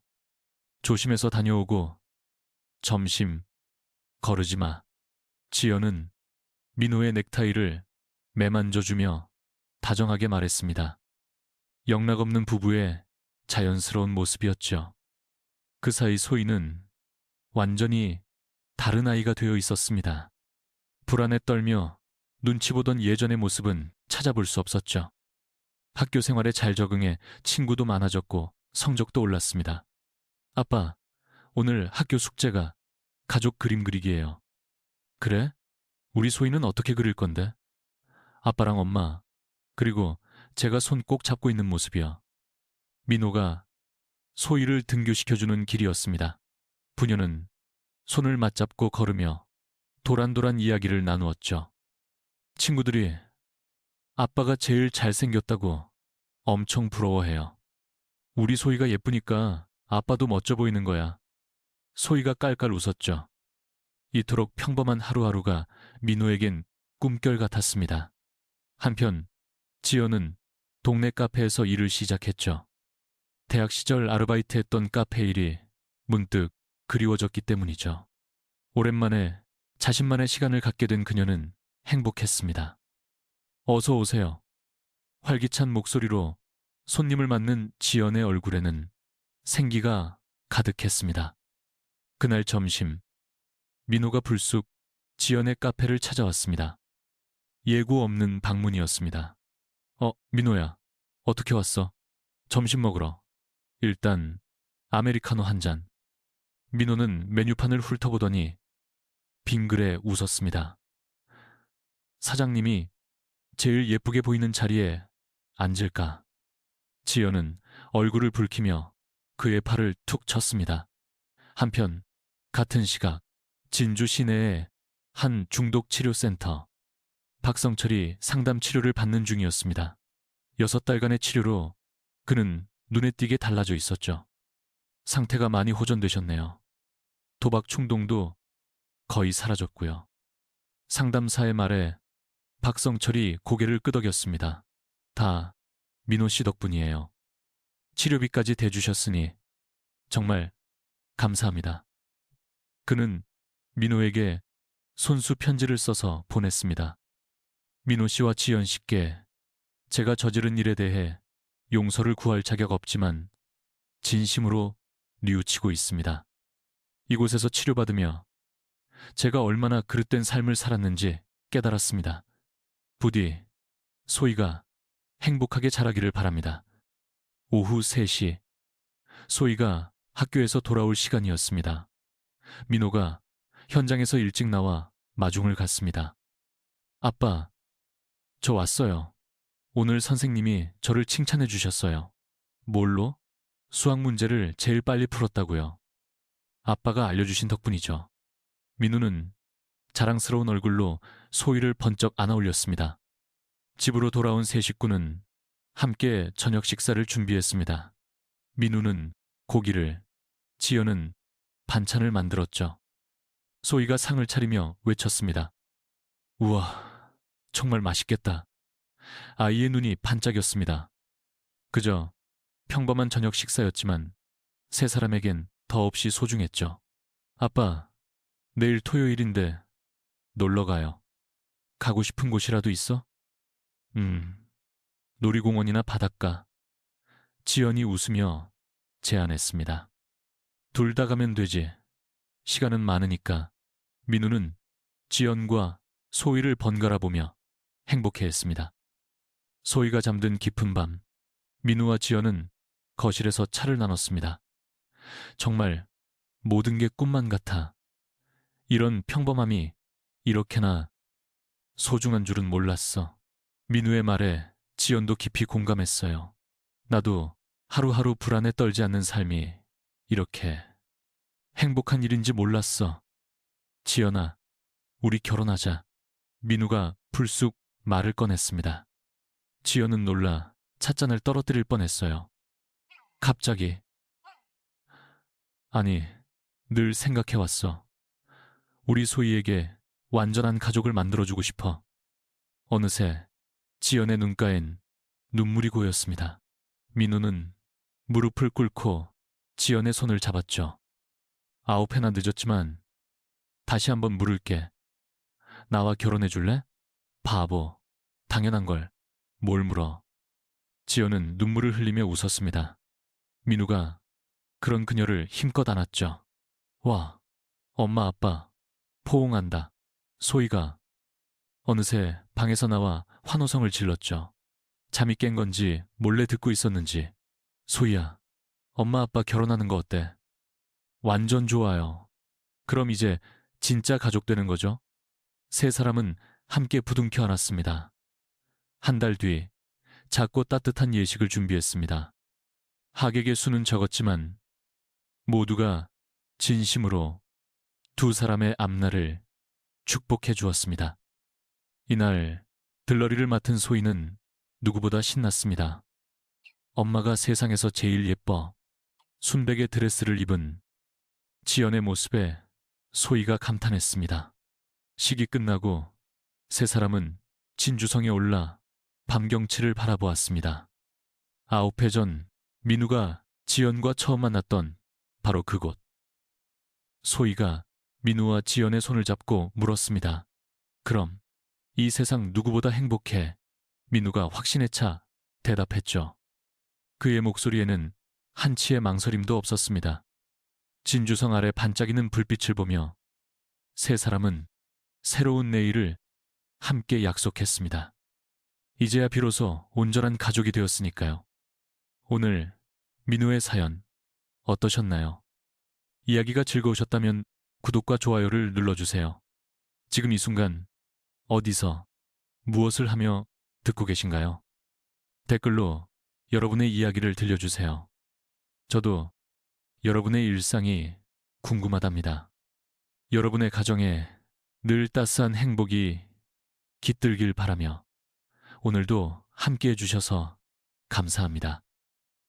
조심해서 다녀오고 점심 거르지 마. 지연은 민호의 넥타이를 매만져주며 다정하게 말했습니다. 영락없는 부부의 자연스러운 모습이었죠. 그 사이 소희는 완전히 다른 아이가 되어 있었습니다. 불안에 떨며 눈치 보던 예전의 모습은 찾아볼 수 없었죠. 학교 생활에 잘 적응해 친구도 많아졌고 성적도 올랐습니다. 아빠, 오늘 학교 숙제가 가족 그림 그리기예요. 그래? 우리 소희는 어떻게 그릴 건데? 아빠랑 엄마, 그리고 제가 손 꼭 잡고 있는 모습이요. 민호가 소희를 등교시켜주는 길이었습니다. 부녀는 손을 맞잡고 걸으며 도란도란 이야기를 나누었죠. 친구들이 아빠가 제일 잘생겼다고 엄청 부러워해요. 우리 소희가 예쁘니까 아빠도 멋져 보이는 거야. 소희가 깔깔 웃었죠. 이토록 평범한 하루하루가 민호에겐 꿈결 같았습니다. 한편 지연은 동네 카페에서 일을 시작했죠. 대학 시절 아르바이트했던 카페 일이 문득 그리워졌기 때문이죠. 오랜만에 자신만의 시간을 갖게 된 그녀는 행복했습니다. 어서 오세요. 활기찬 목소리로 손님을 맞는 지연의 얼굴에는 생기가 가득했습니다. 그날 점심, 민호가 불쑥 지연의 카페를 찾아왔습니다. 예고 없는 방문이었습니다. 민호야, 어떻게 왔어? 점심 먹으러. 일단 아메리카노 한 잔. 민호는 메뉴판을 훑어보더니 빙그레 웃었습니다. 사장님이 제일 예쁘게 보이는 자리에 앉을까? 지연은 얼굴을 붉히며 그의 팔을 툭 쳤습니다. 한편 같은 시각 진주 시내의 한 중독치료센터. 박성철이 상담 치료를 받는 중이었습니다. 6달간의 치료로 그는 눈에 띄게 달라져 있었죠. 상태가 많이 호전되셨네요. 도박 충동도 거의 사라졌고요. 상담사의 말에 박성철이 고개를 끄덕였습니다. 다 민호 씨 덕분이에요. 치료비까지 대주셨으니 정말 감사합니다. 그는 민호에게 손수 편지를 써서 보냈습니다. 민호 씨와 지연 씨께 제가 저지른 일에 대해 용서를 구할 자격 없지만 진심으로 뉘우치고 있습니다. 이곳에서 치료받으며 제가 얼마나 그릇된 삶을 살았는지 깨달았습니다. 부디 소희가 행복하게 자라기를 바랍니다. 오후 3시, 소희가 학교에서 돌아올 시간이었습니다. 민호가 현장에서 일찍 나와 마중을 갔습니다. 아빠, 저 왔어요. 오늘 선생님이 저를 칭찬해 주셨어요. 뭘로? 수학 문제를 제일 빨리 풀었다고요. 아빠가 알려주신 덕분이죠. 민우는 자랑스러운 얼굴로 소희를 번쩍 안아 올렸습니다. 집으로 돌아온 세 식구는 함께 저녁 식사를 준비했습니다. 민우는 고기를, 지연은 반찬을 만들었죠. 소희가 상을 차리며 외쳤습니다. 우와, 정말 맛있겠다. 아이의 눈이 반짝였습니다. 그저 평범한 저녁 식사였지만 세 사람에겐 더없이 소중했죠. 아빠, 내일 토요일인데 놀러 가요. 가고 싶은 곳이라도 있어? 놀이공원이나 바닷가. 지연이 웃으며 제안했습니다. 둘 다 가면 되지. 시간은 많으니까. 민우는 지연과 소희를 번갈아 보며 행복해했습니다. 소희가 잠든 깊은 밤, 민우와 지연은 거실에서 차를 나눴습니다. 정말 모든 게 꿈만 같아. 이런 평범함이 이렇게나 소중한 줄은 몰랐어. 민우의 말에 지연도 깊이 공감했어요. 나도 하루하루 불안에 떨지 않는 삶이 이렇게 행복한 일인지 몰랐어. 지연아, 우리 결혼하자. 민우가 불쑥 말을 꺼냈습니다. 지연은 놀라 찻잔을 떨어뜨릴 뻔했어요. 갑자기. 아니, 늘 생각해왔어. 우리 소희에게 완전한 가족을 만들어주고 싶어. 어느새 지연의 눈가엔 눈물이 고였습니다. 민우는 무릎을 꿇고 지연의 손을 잡았죠. 9회나 늦었지만 다시 한번 물을게. 나와 결혼해 줄래? 바보. 당연한 걸. 뭘 물어. 지연은 눈물을 흘리며 웃었습니다. 민우가 그런 그녀를 힘껏 안았죠. 와, 엄마 아빠 포옹한다. 소희가 어느새 방에서 나와 환호성을 질렀죠. 잠이 깬 건지 몰래 듣고 있었는지. 소희야, 엄마 아빠 결혼하는 거 어때? 완전 좋아요. 그럼 이제 진짜 가족 되는 거죠? 세 사람은 함께 부둥켜 안았습니다. 한 달 뒤 작고 따뜻한 예식을 준비했습니다. 하객의 수는 적었지만 모두가 진심으로 두 사람의 앞날을 축복해 주었습니다. 이날 들러리를 맡은 소희는 누구보다 신났습니다. 엄마가 세상에서 제일 예뻐. 순백의 드레스를 입은 지연의 모습에 소희가 감탄했습니다. 식이 끝나고 세 사람은 진주성에 올라 밤경치를 바라보았습니다. 9회 전 민우가 지연과 처음 만났던 바로 그곳. 소희가 민우와 지연의 손을 잡고 물었습니다. 그럼 이 세상 누구보다 행복해. 민우가 확신에 차 대답했죠. 그의 목소리에는 한치의 망설임도 없었습니다. 진주성 아래 반짝이는 불빛을 보며 세 사람은 새로운 내일을 함께 약속했습니다. 이제야 비로소 온전한 가족이 되었으니까요. 오늘 민우의 사연 어떠셨나요? 이야기가 즐거우셨다면 구독과 좋아요를 눌러주세요. 지금 이 순간 어디서 무엇을 하며 듣고 계신가요? 댓글로 여러분의 이야기를 들려주세요. 저도 여러분의 일상이 궁금하답니다. 여러분의 가정에 늘 따스한 행복이 깃들길 바라며 오늘도 함께 해주셔서 감사합니다.